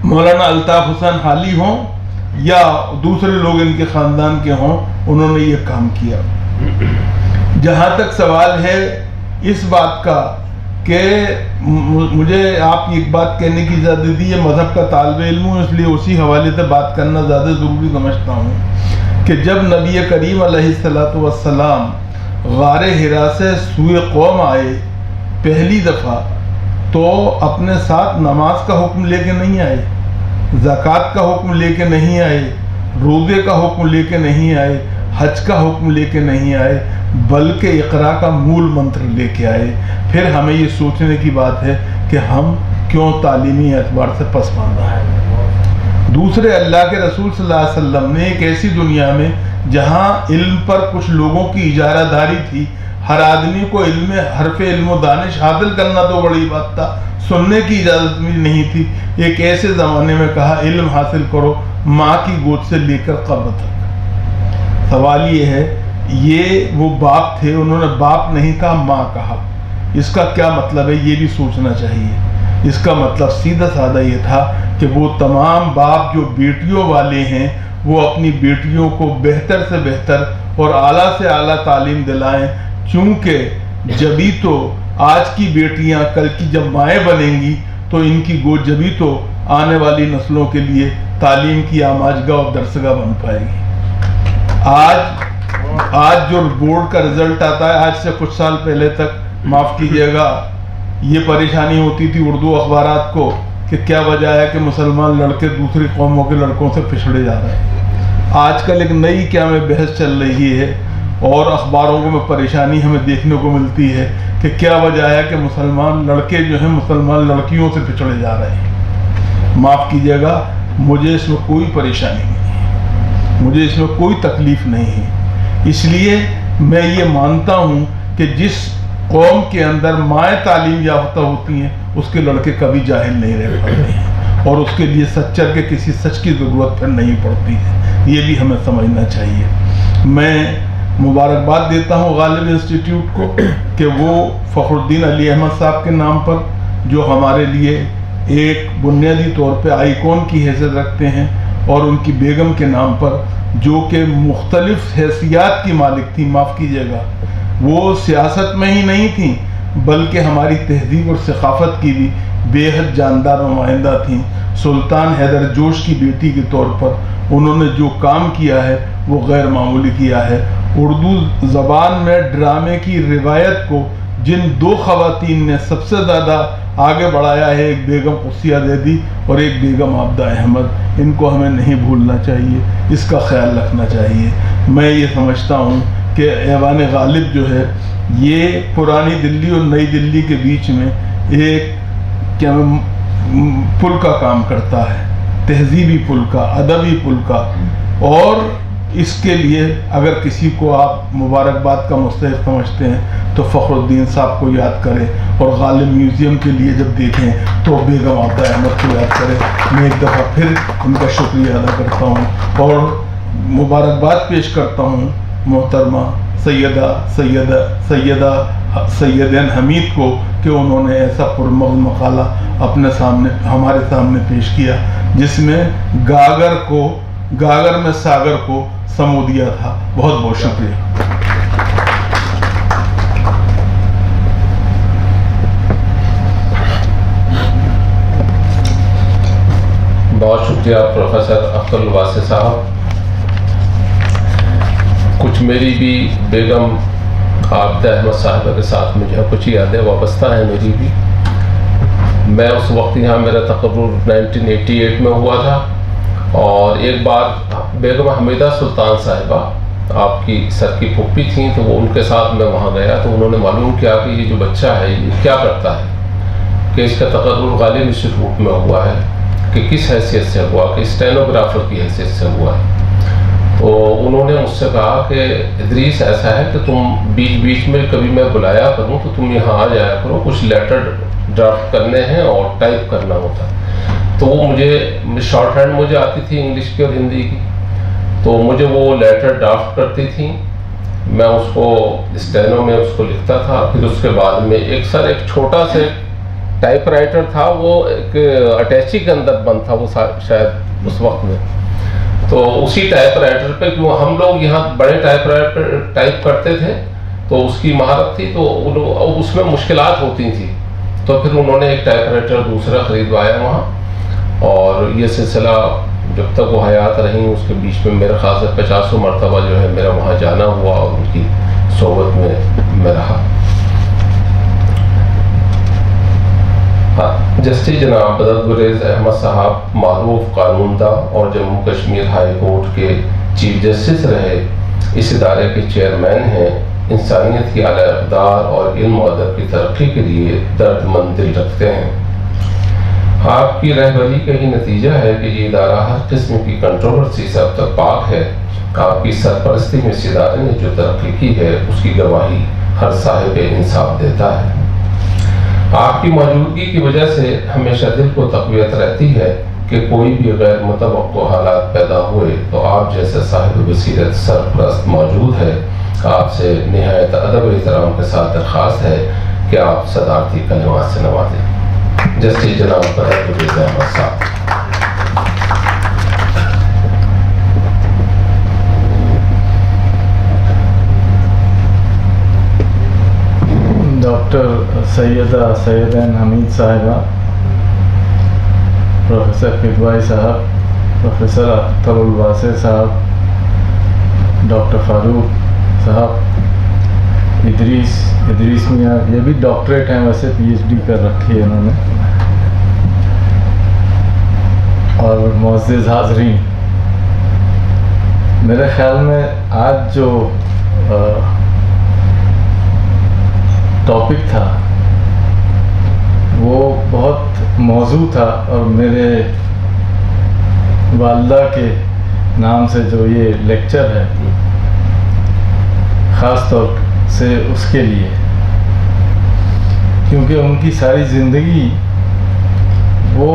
مولانا الطاف حسین حالی ہوں یا دوسرے لوگ ان کے خاندان کے ہوں، انہوں نے یہ کام کیا۔ جہاں تک سوال ہے اس بات کا کہ مجھے آپ ایک بات کہنے کی اجازت دیجیے، یہ مذہب کا طالب علم ہوں، اس لیے اسی حوالے سے بات کرنا زیادہ ضروری سمجھتا ہوں کہ جب نبی کریم علیہ السلام غار حرا سے سوئے قوم آئے پہلی دفعہ، تو اپنے ساتھ نماز کا حکم لے کے نہیں آئے، زکوٰۃ کا حکم لے کے نہیں آئے، روزے کا حکم لے کے نہیں آئے، حج کا حکم لے کے نہیں آئے، بلکہ اقرا کا مول منتر لے کے آئے۔ پھر ہمیں یہ سوچنے کی بات ہے کہ ہم کیوں تعلیمی اعتبار سے پسماندہ ہیں۔ دوسرے اللہ کے رسول صلی اللہ علیہ وسلم نے ایک ایسی دنیا میں جہاں علم پر کچھ لوگوں کی اجارہ داری تھی، ہر آدمی کو حرف علم و دانش حاصل کرنا تو بڑی بات تھا، سننے کی اجازت بھی نہیں تھی، ایک ایسے زمانے میں کہا علم حاصل کرو ماں کی گود سے لے کر قبر تک۔ سوال یہ ہے، یہ وہ باپ تھے، انہوں نے باپ نہیں کہا، ماں کہا، اس کا کیا مطلب ہے یہ بھی سوچنا چاہیے۔ اس کا مطلب سیدھا سادہ یہ تھا کہ وہ تمام باپ جو بیٹیوں والے ہیں وہ اپنی بیٹیوں کو بہتر سے بہتر اور اعلیٰ سے اعلیٰ تعلیم دلائیں، چونکہ جبھی تو آج کی بیٹیاں کل کی جب مائیں بنیں گی تو ان کی گود جبھی تو آنے والی نسلوں کے لیے تعلیم کی آماجگاہ اور درسگاہ بن پائے گی۔ آج جو بورڈ کا رزلٹ آتا ہے، آج سے کچھ سال پہلے تک معاف کیجیے گا یہ پریشانی ہوتی تھی اردو اخبارات کو کہ کیا وجہ ہے کہ مسلمان لڑکے دوسری قوموں کے لڑکوں سے پچھڑے جا رہے ہیں۔ آج کل ایک نئی کیا میں بحث چل رہی ہے اور اخباروں میں پریشانی ہمیں دیکھنے کو ملتی ہے کہ کیا وجہ ہے کہ مسلمان لڑکے جو ہیں مسلمان لڑکیوں سے پچھڑے جا رہے ہیں۔ معاف کیجیے گا، مجھے اس میں کوئی پریشانی نہیں ہے، مجھے اس میں کوئی تکلیف نہیں ہے۔ اس لیے میں یہ مانتا ہوں کہ جس قوم کے اندر مائیں تعلیم یافتہ ہوتی ہیں اس کے لڑکے کبھی جاہل نہیں رہ پاتے ہیں اور اس کے لیے سچر کے کسی سچ کی ضرورت پھر نہیں پڑتی ہے، یہ بھی ہمیں سمجھنا چاہیے۔ میں مبارکباد دیتا ہوں غالب انسٹیٹیوٹ کو کہ وہ فخر الدین علی احمد صاحب کے نام پر جو ہمارے لیے ایک بنیادی طور پہ آئیکن کی حیثیت رکھتے ہیں، اور ان کی بیگم کے نام پر جو کہ مختلف حیثیات کی مالک تھی، معاف کیجیے گا وہ سیاست میں ہی نہیں تھیں بلکہ ہماری تہذیب اور ثقافت کی بھی بے حد جاندار نمائندہ تھیں۔ سلطان حیدر جوش کی بیٹی کے طور پر انہوں نے جو کام کیا ہے وہ غیر معمولی کیا ہے۔ اردو زبان میں ڈرامے کی روایت کو جن دو خواتین نے سب سے زیادہ آگے بڑھایا ہے، ایک بیگم قدسیہ زیدی اور ایک بیگم عابدہ احمد، ان کو ہمیں نہیں بھولنا چاہیے، اس کا خیال رکھنا چاہیے۔ میں یہ سمجھتا ہوں کہ ایوان غالب جو ہے یہ پرانی دلی اور نئی دلی کے بیچ میں ایک پل کا کام کرتا ہے، تہذیبی پل کا، ادبی پل کا، اور اس کے لیے اگر کسی کو آپ مبارکباد کا مستحق سمجھتے ہیں تو فخر الدین صاحب کو یاد کریں، اور غالب میوزیم کے لیے جب دیکھیں تو بیگم عابدہ احمد کو یاد کریں۔ میں ایک دفعہ پھر ان کا شکریہ ادا کرتا ہوں اور مبارکباد پیش کرتا ہوں محترمہ سیدین حمید کو کہ انہوں نے ایسا پرمغز مقالہ اپنے سامنے ہمارے سامنے پیش کیا جس میں گاگر میں ساگر کو سمو دیا تھا۔ بہت بہت شکریہ۔ بہت شکریہ پروفیسر اختر الواسع صاحب۔ کچھ میری بھی بیگم عابدہ احمد صاحبہ کے ساتھ مجھے کچھ یادیں وابستہ ہیں میری بھی۔ میں اس وقت یہاں میرا تقرر 1988 میں ہوا تھا، اور ایک بار بیگم حمیدہ سلطان صاحبہ آپ کی سر کی پھپھی تھیں، تو وہ ان کے ساتھ میں وہاں گیا تو انہوں نے معلوم کیا کہ یہ جو بچہ ہے یہ کیا کرتا ہے، کہ اس کا تقرر غالب انسٹیٹیوٹ میں ہوا ہے، کہ کس حیثیت سے ہوا، کہ اسٹینوگرافر کی حیثیت سے ہوا ہے۔ تو انہوں نے مجھ سے کہا کہ ادریس ایسا ہے کہ تم بیچ بیچ میں کبھی میں بلایا کروں تو تم یہاں آ جایا کرو، کچھ لیٹر ڈرافٹ کرنے ہیں اور ٹائپ کرنا ہوتا ہے۔ تو وہ مجھے شارٹ ہینڈ مجھے آتی تھی انگلش کی اور ہندی کی، تو مجھے وہ لیٹر ڈرافٹ کرتی تھیں، میں اس کو اسٹینو میں اس کو لکھتا تھا۔ پھر اس کے بعد میں ایک چھوٹا سے ٹائپ رائٹر تھا، وہ ایک اٹیچی کے اندر بند تھا وہ شاید اس وقت میں، تو اسی ٹائپ رائٹر پہ کیوں ہم لوگ یہاں بڑے ٹائپ رائٹر پہ ٹائپ کرتے تھے تو اس کی مہارت تھی، تو اس میں مشکلات ہوتی تھیں، تو پھر انہوں نے ایک ٹائپ رائٹر دوسرا خریدوایا وہاں، اور یہ سلسلہ جب تک وہ حیات رہیں اس کے بیچ میں میرے خیال سے 50 مرتبہ جو ہے میرا وہاں جانا ہوا اور ان کی صحبت میں رہا۔ جسٹس جناب بدر گریز احمد صاحب معروف قانون داں اور جموں کشمیر ہائی کورٹ کے چیف جسٹس رہے، اس ادارے کے چیئرمین ہیں، انسانیت کی اعلیٰ اقدار اور علم و ادب کی ترقی کے لیے درد مند دل رکھتے ہیں۔ آپ کی رہبری کا ہی نتیجہ ہے کہ یہ ادارہ ہر قسم کی کنٹروورسی سے اب تک پاک ہے۔ آپ کی سرپرستی میں اس ادارے نے جو ترقی کی ہے اس کی گواہی ہر صاحب انصاف دیتا ہے۔ آپ کی موجودگی کی وجہ سے ہمیشہ دل کو تقویت رہتی ہے کہ کوئی بھی غیر متوقع حالات پیدا ہوئے تو آپ جیسے صاحب بصیرت سرپرست موجود ہے۔ آپ سے نہایت ادب و احترام کے ساتھ درخواست ہے کہ آپ صدارتی کلمات سے نوازیں۔ جسٹس جناب بدر گریز احمد صاحب۔ ڈاکٹر ڈاکٹر سیدہ سیدین حمید صاحبہ، پروفیسر کدوائی صاحب، پروفیسر اختر الواسع صاحب، ڈاکٹر فاروق صاحب، ادریس میاں، یہ بھی ڈاکٹریٹ ہیں، ویسے پی ایچ ڈی کر رکھی ہے انہوں نے، اور معزز حاضرین، میرے خیال میں آج جو ٹاپک تھا وہ بہت موضوع تھا، اور میرے والدہ کے نام سے جو یہ لیکچر ہے خاص طور سے اس کے لیے، کیونکہ ان کی ساری زندگی وہ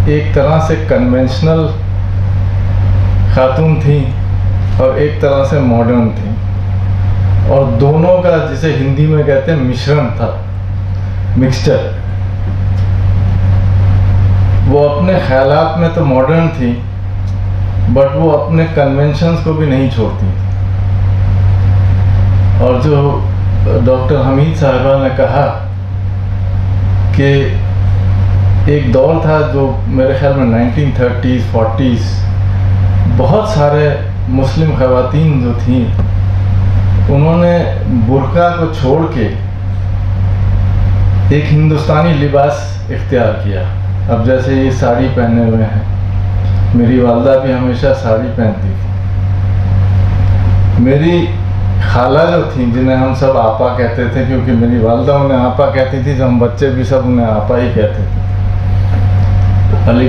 ایک طرح سے کنونشنل خاتون تھیں اور ایک طرح سے ماڈرن تھیں، اور دونوں کا جسے ہندی میں کہتے ہیں مشرن تھا، مکسچر۔ وہ اپنے خیالات میں تو ماڈرن تھی، بٹ وہ اپنے کنونشنز کو بھی نہیں چھوڑتی تھی۔ اور جو ڈاکٹر حمید صاحبہ نے کہا کہ ایک دور تھا جو میرے خیال میں 1930s 40s، بہت سارے مسلم خواتین جو تھیں انہوں نے برقع کو چھوڑ کے ایک ہندوستانی لباس اختیار کیا۔ اب جیسے یہ ساڑی پہنے ہوئے ہیں، میری والدہ بھی ہمیشہ ساڑی پہنتی تھی۔ میری خالہ جو تھیں، جنہیں ہم سب آپا کہتے تھے، کیونکہ میری والدہ انہیں آپا کہتی تھی، تو ہم بچے بھی سب انہیں آپا ہی کہتے تھے۔ علی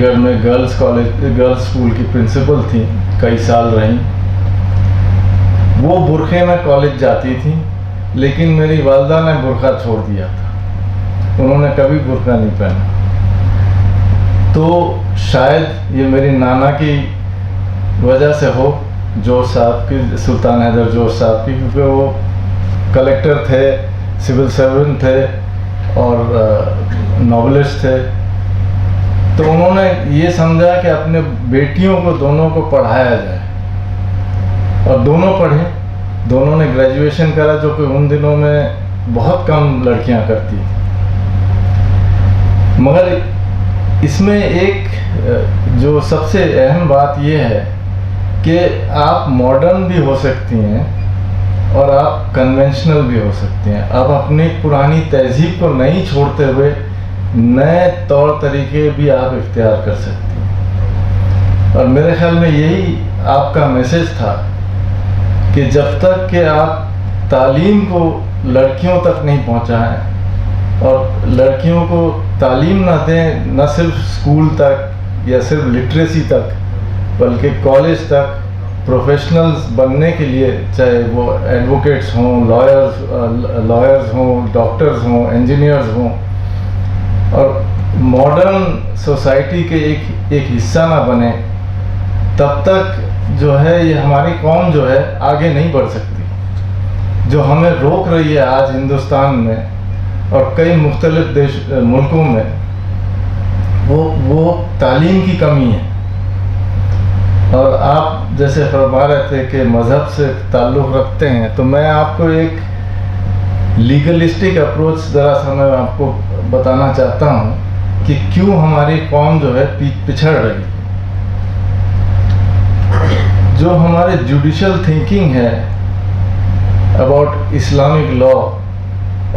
گڑھ میں گرلز اسکول کی پرنسپل تھیں، کئی سال رہیں۔ وہ برقعے میں کالج جاتی تھیں، لیکن میری والدہ نے برقع چھوڑ دیا تھا، انہوں نے کبھی برقع نہیں پہنا۔ تو شاید یہ میری نانا کی وجہ سے ہو، جوش صاحب کی، سلطان حیدر جوش صاحب کی، کیونکہ وہ کلیکٹر تھے، سول سرونٹ تھے اور ناولسٹ تھے۔ تو انہوں نے یہ سمجھا کہ اپنے بیٹیوں کو دونوں کو پڑھایا جائے، اور دونوں پڑھیں۔ دونوں نے گریجویشن کرا، جو کہ ان دنوں میں بہت کم لڑکیاں کرتی تھیں۔ مگر اس میں ایک جو سب سے اہم بات یہ ہے کہ آپ ماڈرن بھی ہو سکتی ہیں اور آپ کنونشنل بھی ہو سکتی ہیں۔ آپ اپنی پرانی تہذیب کو نہیں چھوڑتے ہوئے نئے طور طریقے بھی آپ اختیار کر سکتی ہیں۔ اور میرے خیال میں یہی آپ کا میسج تھا کہ جب تک کہ آپ تعلیم کو لڑکیوں تک نہیں پہنچائیں اور لڑکیوں کو تعلیم نہ دیں، نہ صرف اسکول تک یا صرف لٹریسی تک، بلکہ کالج تک، پروفیشنلز بننے کے لیے، چاہے وہ ایڈوکیٹس ہوں، لائرز ہوں، ڈاکٹرز ہوں، انجینئرز ہوں، اور ماڈرن سوسائٹی کے ایک حصہ نہ بنے، تب تک جو ہے یہ ہماری قوم جو ہے آگے نہیں بڑھ سکتی۔ جو ہمیں روک رہی ہے آج ہندوستان میں اور کئی مختلف ملکوں میں، وہ تعلیم کی کمی ہے۔ اور آپ جیسے فرما رہے تھے کہ مذہب سے تعلق رکھتے ہیں، تو میں آپ کو ایک لیگلسٹک اپروچ ذرا سا میں آپ کو بتانا چاہتا ہوں کہ کیوں ہماری قوم جو ہے پچھڑ رہی ہے۔ جو ہمارے جوڈیشل تھنکنگ ہے اباؤٹ اسلامک لا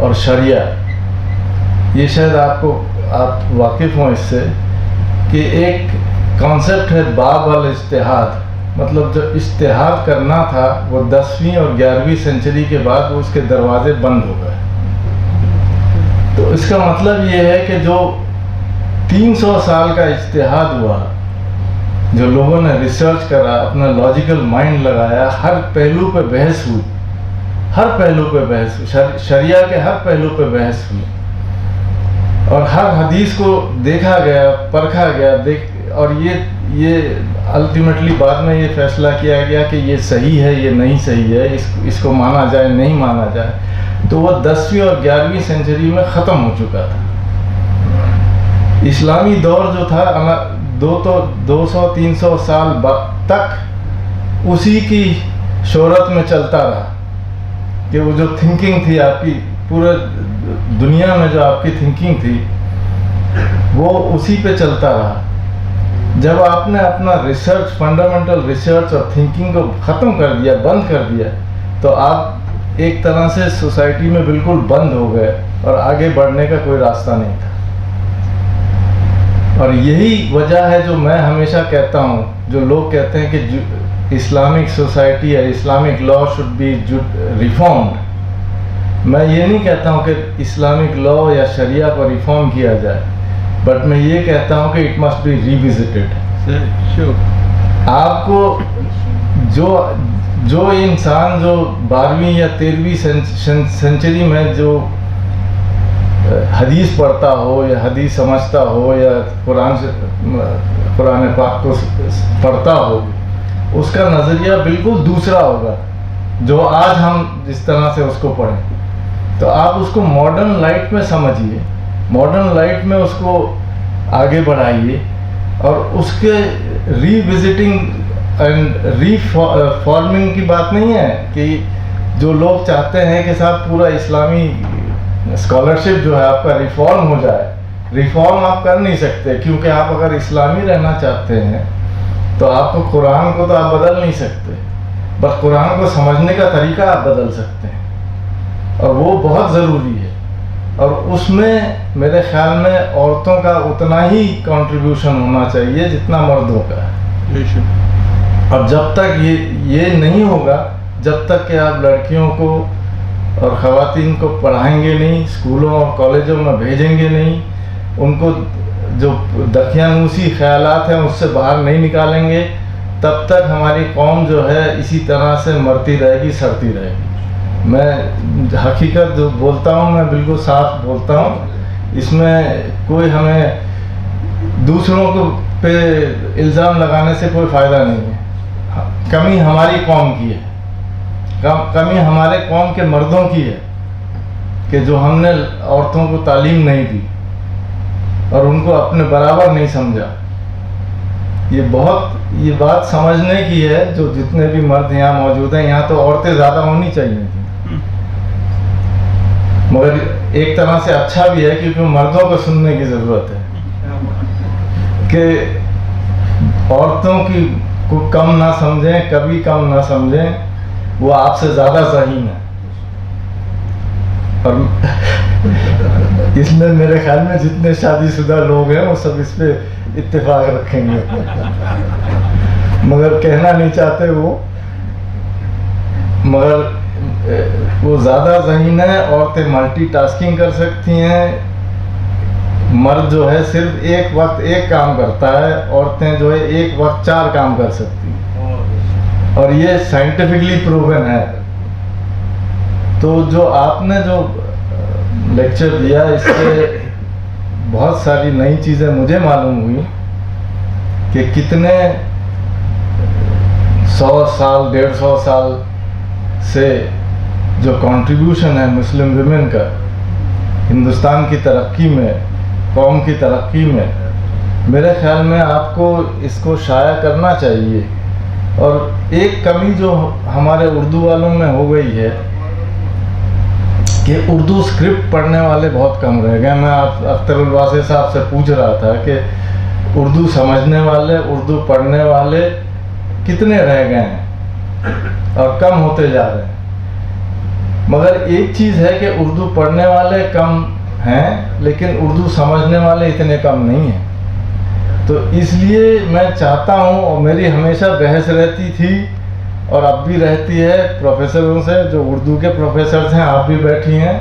اور شریعہ، یہ شاید آپ واقف ہوں اس سے کہ ایک کانسیپٹ ہے باب الاجتہاد، مطلب جو اجتہاد کرنا تھا وہ 10ویں اور 11ویں سینچری کے بعد وہ اس کے دروازے بند ہو گئے۔ تو اس کا مطلب یہ ہے کہ جو 300 سال کا اجتہاد ہوا، جو لوگوں نے ریسرچ کرا، اپنا لاجیکل مائنڈ لگایا، ہر پہلو پہ بحث ہوئی، ہر پہلو پہ بحث ہوئی، شریعہ کے ہر پہلو پہ بحث ہوئی، اور ہر حدیث کو دیکھا گیا، پرکھا گیا، اور یہ الٹیمیٹلی بعد میں یہ فیصلہ کیا گیا کہ یہ صحیح ہے، یہ نہیں صحیح ہے، اس کو مانا جائے نہیں مانا جائے۔ تو وہ 10ویں اور 11ویں سینچری میں ختم ہو چکا تھا۔ اسلامی دور جو تھا 200-300 سال تک اسی کی شہرت میں چلتا رہا، کہ وہ جو تھنکنگ تھی آپ کی پورے دنیا میں، جو آپ کی تھنکنگ تھی وہ اسی پہ چلتا رہا. جب آپ نے اپنا ریسرچ، فنڈامنٹل ریسرچ اور تھنکنگ کو ختم کر دیا، بند کر دیا، تو آپ ایک طرح سے سوسائٹی میں بالکل بند ہو گئے اور آگے بڑھنے کا کوئی راستہ نہیں تھا. اور یہی وجہ ہے جو میں ہمیشہ کہتا ہوں، جو لوگ کہتے ہیں کہ اسلامک سوسائٹی یا Islamic law should be reformed. میں یہ نہیں کہتا ہوں کہ اسلامک لا یا شریعہ کو ریفارم کیا جائے، بٹ میں یہ کہتا ہوں کہ اٹ مسٹ بی ریوزٹڈ. آپ کو جو انسان جو 12ویں یا 13ویں سینچری میں جو حدیث پڑھتا ہو یا حدیث سمجھتا ہو یا قرآن پاک کو پڑھتا ہو، اس کا نظریہ بالکل دوسرا ہوگا جو آج ہم جس طرح سے اس کو پڑھیں. تو آپ اس کو ماڈرن لائٹ میں سمجھیے، ماڈرن لائٹ میں اس کو آگے بڑھائیے، اور اس کے ری وزٹنگ اینڈ ری فارمنگ کی بات نہیں ہے کہ جو لوگ چاہتے ہیں کہ صاحب پورا اسلامی اسکالرشپ جو ہے آپ کا ریفارم ہو جائے. ریفارم آپ کر نہیں سکتے، کیونکہ آپ اگر اسلامی رہنا چاہتے ہیں تو آپ کو قرآن کو تو آپ بدل نہیں سکتے، بس قرآن کو سمجھنے کا طریقہ آپ بدل سکتے ہیں، اور وہ بہت ضروری ہے. اور اس میں میرے خیال میں عورتوں کا اتنا ہی کنٹریبیوشن ہونا چاہیے جتنا مردوں کا ہے. اور جب تک یہ نہیں ہوگا، جب تک کہ آپ لڑکیوں کو اور خواتین کو پڑھائیں گے نہیں، اسکولوں اور کالجوں میں بھیجیں گے نہیں، ان کو جو دقیانوسی خیالات ہیں اس سے باہر نہیں نکالیں گے، تب تک ہماری قوم جو ہے اسی طرح سے مرتی رہے گی، سڑتی رہے گی. میں حقیقت جو بولتا ہوں میں بالکل صاف بولتا ہوں، اس میں کوئی ہمیں دوسروں کو پہ الزام لگانے سے کوئی فائدہ نہیں ہے. کمی ہماری قوم کی ہے، کمی ہمارے قوم کے مردوں کی ہے کہ جو ہم نے عورتوں کو تعلیم نہیں دی اور ان کو اپنے برابر نہیں سمجھا. یہ بات سمجھنے کی ہے جو جتنے بھی مرد یہاں موجود ہیں. یہاں تو عورتیں زیادہ ہونی چاہیے تھیں، مگر ایک طرح سے اچھا بھی ہے کیونکہ مردوں کو سننے کی ضرورت ہے کہ عورتوں کی کو کم نہ سمجھیں، کبھی کم نہ سمجھیں، وہ آپ سے زیادہ ذہین ہے. اور اس میں میرے خیال میں جتنے شادی شدہ لوگ ہیں وہ سب اس پہ اتفاق رکھیں گے، مگر کہنا نہیں چاہتے وہ، مگر وہ زیادہ ذہین ہے. عورتیں ملٹی ٹاسکنگ کر سکتی ہیں، مرد جو ہے صرف ایک وقت ایک کام کرتا ہے، عورتیں جو ہے ایک وقت 4 کام کر سکتی ہیں، اور یہ سائنٹیفکلی پروون ہے. تو جو آپ نے جو لیکچر دیا اس سے بہت ساری نئی چیزیں مجھے معلوم ہوئی کہ کتنے 100 سال 150 سال سے جو کنٹریبیوشن ہے مسلم ویمن کا ہندوستان کی ترقی میں، قوم کی ترقی میں، میرے خیال میں آپ کو اس کو شائع کرنا چاہیے. اور ایک کمی جو ہمارے اردو والوں میں ہو گئی ہے کہ اردو اسکرپٹ پڑھنے والے بہت کم رہ گئے. میں اختر الواسع صاحب سے پوچھ رہا تھا کہ اردو سمجھنے والے، اردو پڑھنے والے کتنے رہ گئے ہیں اور کم ہوتے جا رہے ہیں. مگر ایک چیز ہے کہ اردو پڑھنے والے کم ہیں لیکن اردو سمجھنے والے اتنے کم نہیں ہیں. تو اس لیے میں چاہتا ہوں، اور میری ہمیشہ بحث رہتی تھی اور اب بھی رہتی ہے پروفیسروں سے جو اردو کے پروفیسرز ہیں، آپ بھی بیٹھی ہیں،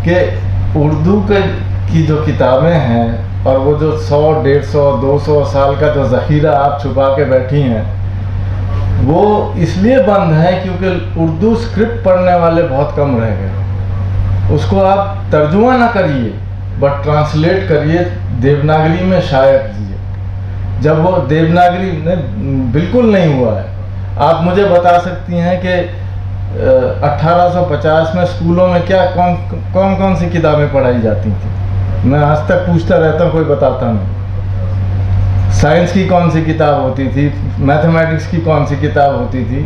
کہ اردو کی جو کتابیں ہیں اور وہ جو 100 150 200 سال کا جو ذخیرہ آپ چھپا کے بیٹھی ہیں، وہ اس لیے بند ہے کیونکہ اردو اسکرپٹ پڑھنے والے بہت کم رہ گئے. اس کو آپ ترجمہ نہ کریے بٹ ٹرانسلیٹ کریے، دیوناگری میں شائع کیجیے. جب وہ دیوناگری بالکل نہیں ہوا ہے. آپ مجھے بتا سکتی ہیں کہ 1850 میں اسکولوں میں کیا کون سی کتابیں پڑھائی جاتی تھیں؟ میں آج تک پوچھتا رہتا ہوں، کوئی بتاتا نہیں. سائنس کی کون سی کتاب ہوتی تھی، میتھمیٹکس کی کون سی کتاب ہوتی تھی،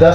10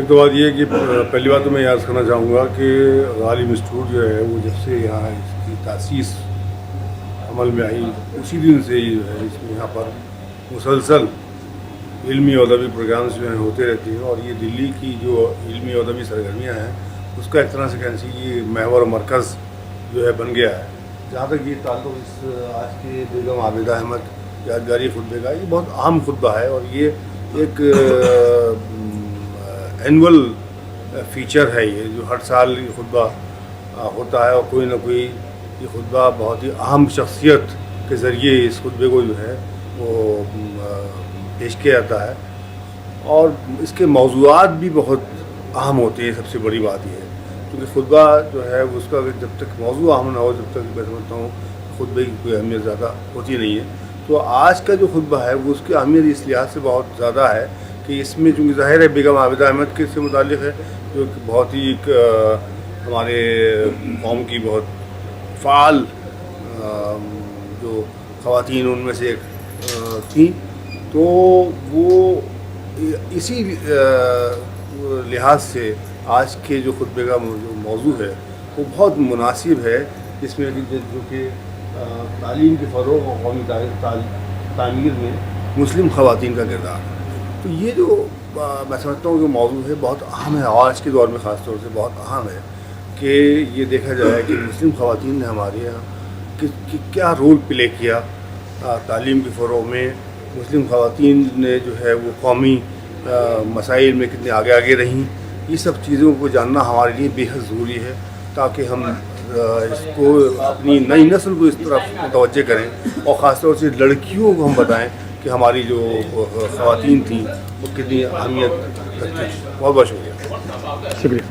ایک تو بات یہ ہے کہ پہلی بات تو میں یہ عرض کرنا چاہوں گا کہ غالب انسٹیٹیوٹ جو ہے وہ جب سے یہاں اس کی تاسیس عمل میں آئی اسی دن سے ہی جو ہے اس میں یہاں پر مسلسل علمی اور ادبی پروگرامز جو ہیں ہوتے رہتے ہیں، اور یہ دلی کی جو علمی اور ادبی سرگرمیاں ہیں اس کا ایک طرح سے کہنا چاہیے یہ محور مرکز جو ہے بن گیا ہے۔ جہاں تک یہ تعلق اس آج کے بیگم عابدہ احمد یادگاری خطبے کا، یہ بہت اہم خطبہ ہے اور یہ ایک اینول فیچر ہے یہ جو ہر سال یہ خطبہ ہوتا ہے، اور کوئی نہ کوئی یہ خطبہ بہت ہی اہم شخصیت کے ذریعے اس خطبے کو جو ہے وہ پیش کیا جاتا ہے، اور اس کے موضوعات بھی بہت اہم ہوتے ہیں۔ سب سے بڑی بات یہ ہے کیونکہ خطبہ جو ہے اس کا جب تک موضوع اہم نہ ہو جب تک میں سمجھتا ہوں خطبے کی کوئی اہمیت زیادہ ہوتی نہیں ہے۔ تو آج کا جو خطبہ ہے وہ اس کی اہمیت اس لحاظ سے بہت زیادہ ہے کہ اس میں چونکہ ظاہر ہے بیگم عابدہ احمد کے سے متعلق ہے جو کہ بہت ہی ایک ہمارے قوم کی بہت فعال جو خواتین ان میں سے ایک تھیں، تو وہ اسی لحاظ سے آج کے جو خطبے کا جو موضوع ہے وہ بہت مناسب ہے، جس میں جو کہ تعلیم کے فروغ اور قومی تعمیر میں مسلم خواتین کا کردار۔ تو یہ جو میں سمجھتا ہوں کہ موضوع ہے بہت اہم ہے، آج کے دور میں خاص طور سے بہت اہم ہے کہ یہ دیکھا جائے کہ مسلم خواتین نے ہمارے یہاں کیا رول پلے کیا تعلیم کے فروغ میں۔ مسلم خواتین نے جو ہے وہ قومی مسائل میں کتنے آگے رہیں، یہ سب چیزوں کو جاننا ہمارے لیے بے حد ضروری ہے تاکہ ہم اس کو اپنی نئی نسل کو اس طرف متوجہ کریں، اور خاص طور سے لڑکیوں کو ہم بتائیں کہ ہماری جو خواتین تھیں وہ کتنی اہمیت رکھتی تھیں۔ بہت بہت شکریہ۔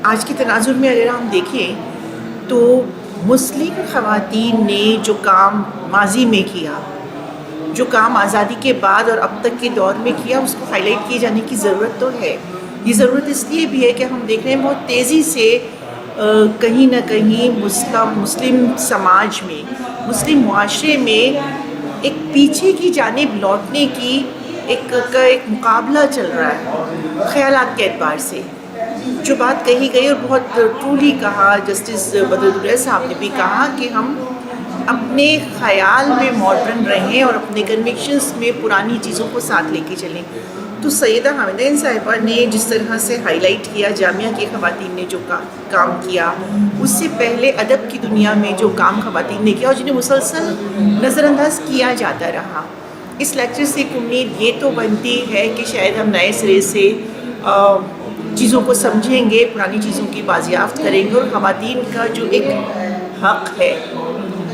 آج کے تناظر میں اگر ہم دیکھیں تو مسلم خواتین نے جو کام ماضی میں کیا، جو کام آزادی کے بعد اور اب تک کے دور میں کیا، اس کو ہائی لائٹ کیے جانے کی ضرورت تو ہے۔ یہ ضرورت اس لیے بھی ہے کہ ہم دیکھ رہے ہیں بہت تیزی سے کہیں نہ کہیں مسلم سماج میں، مسلم معاشرے میں ایک پیچھے کی جانب لوٹنے کی ایک مقابلہ چل رہا ہے خیالات کے اعتبار سے. جو بات کہی گئی اور بہت ٹرولی کہا جسٹس بدر صاحب نے بھی کہا کہ ہم اپنے خیال میں ماڈرن رہیں اور اپنے کنوکشنز میں پرانی چیزوں کو ساتھ لے کے چلیں. تو سیدہ حامدین صاحبہ نے جس طرح سے ہائی لائٹ کیا جامعہ کی خواتین نے جو کام کیا، اس سے پہلے ادب کی دنیا میں جو کام خواتین نے کیا اور جنہیں مسلسل نظر انداز کیا جاتا رہا. اس لیکچر سے ایک امید یہ تو بنتی ہے کہ شاید ہم نئے سرے سے چیزوں کو سمجھیں گے، پرانی چیزوں کی بازیافت کریں گے، اور خواتین کا جو ایک حق ہے،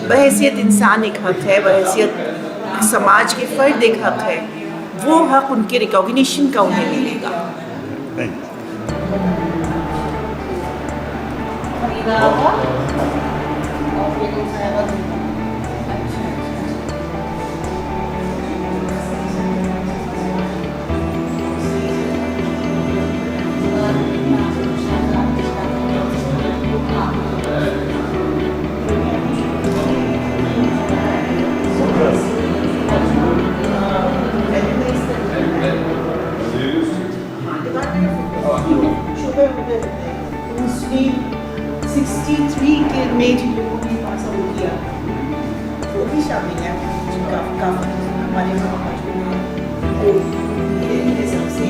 بحیثیت انسان ایک حق ہے، بحیثیت سماج کے فرد ایک حق ہے، وہ حق ان کے ریکاگنیشن کا انہیں ملے گا. میں جن لوگوں نے پاس آؤٹ کیا وہ بھی شامل ہیں، جن کا کافی ہمارے وہاں موجود ہیں. وہ میرے سب سے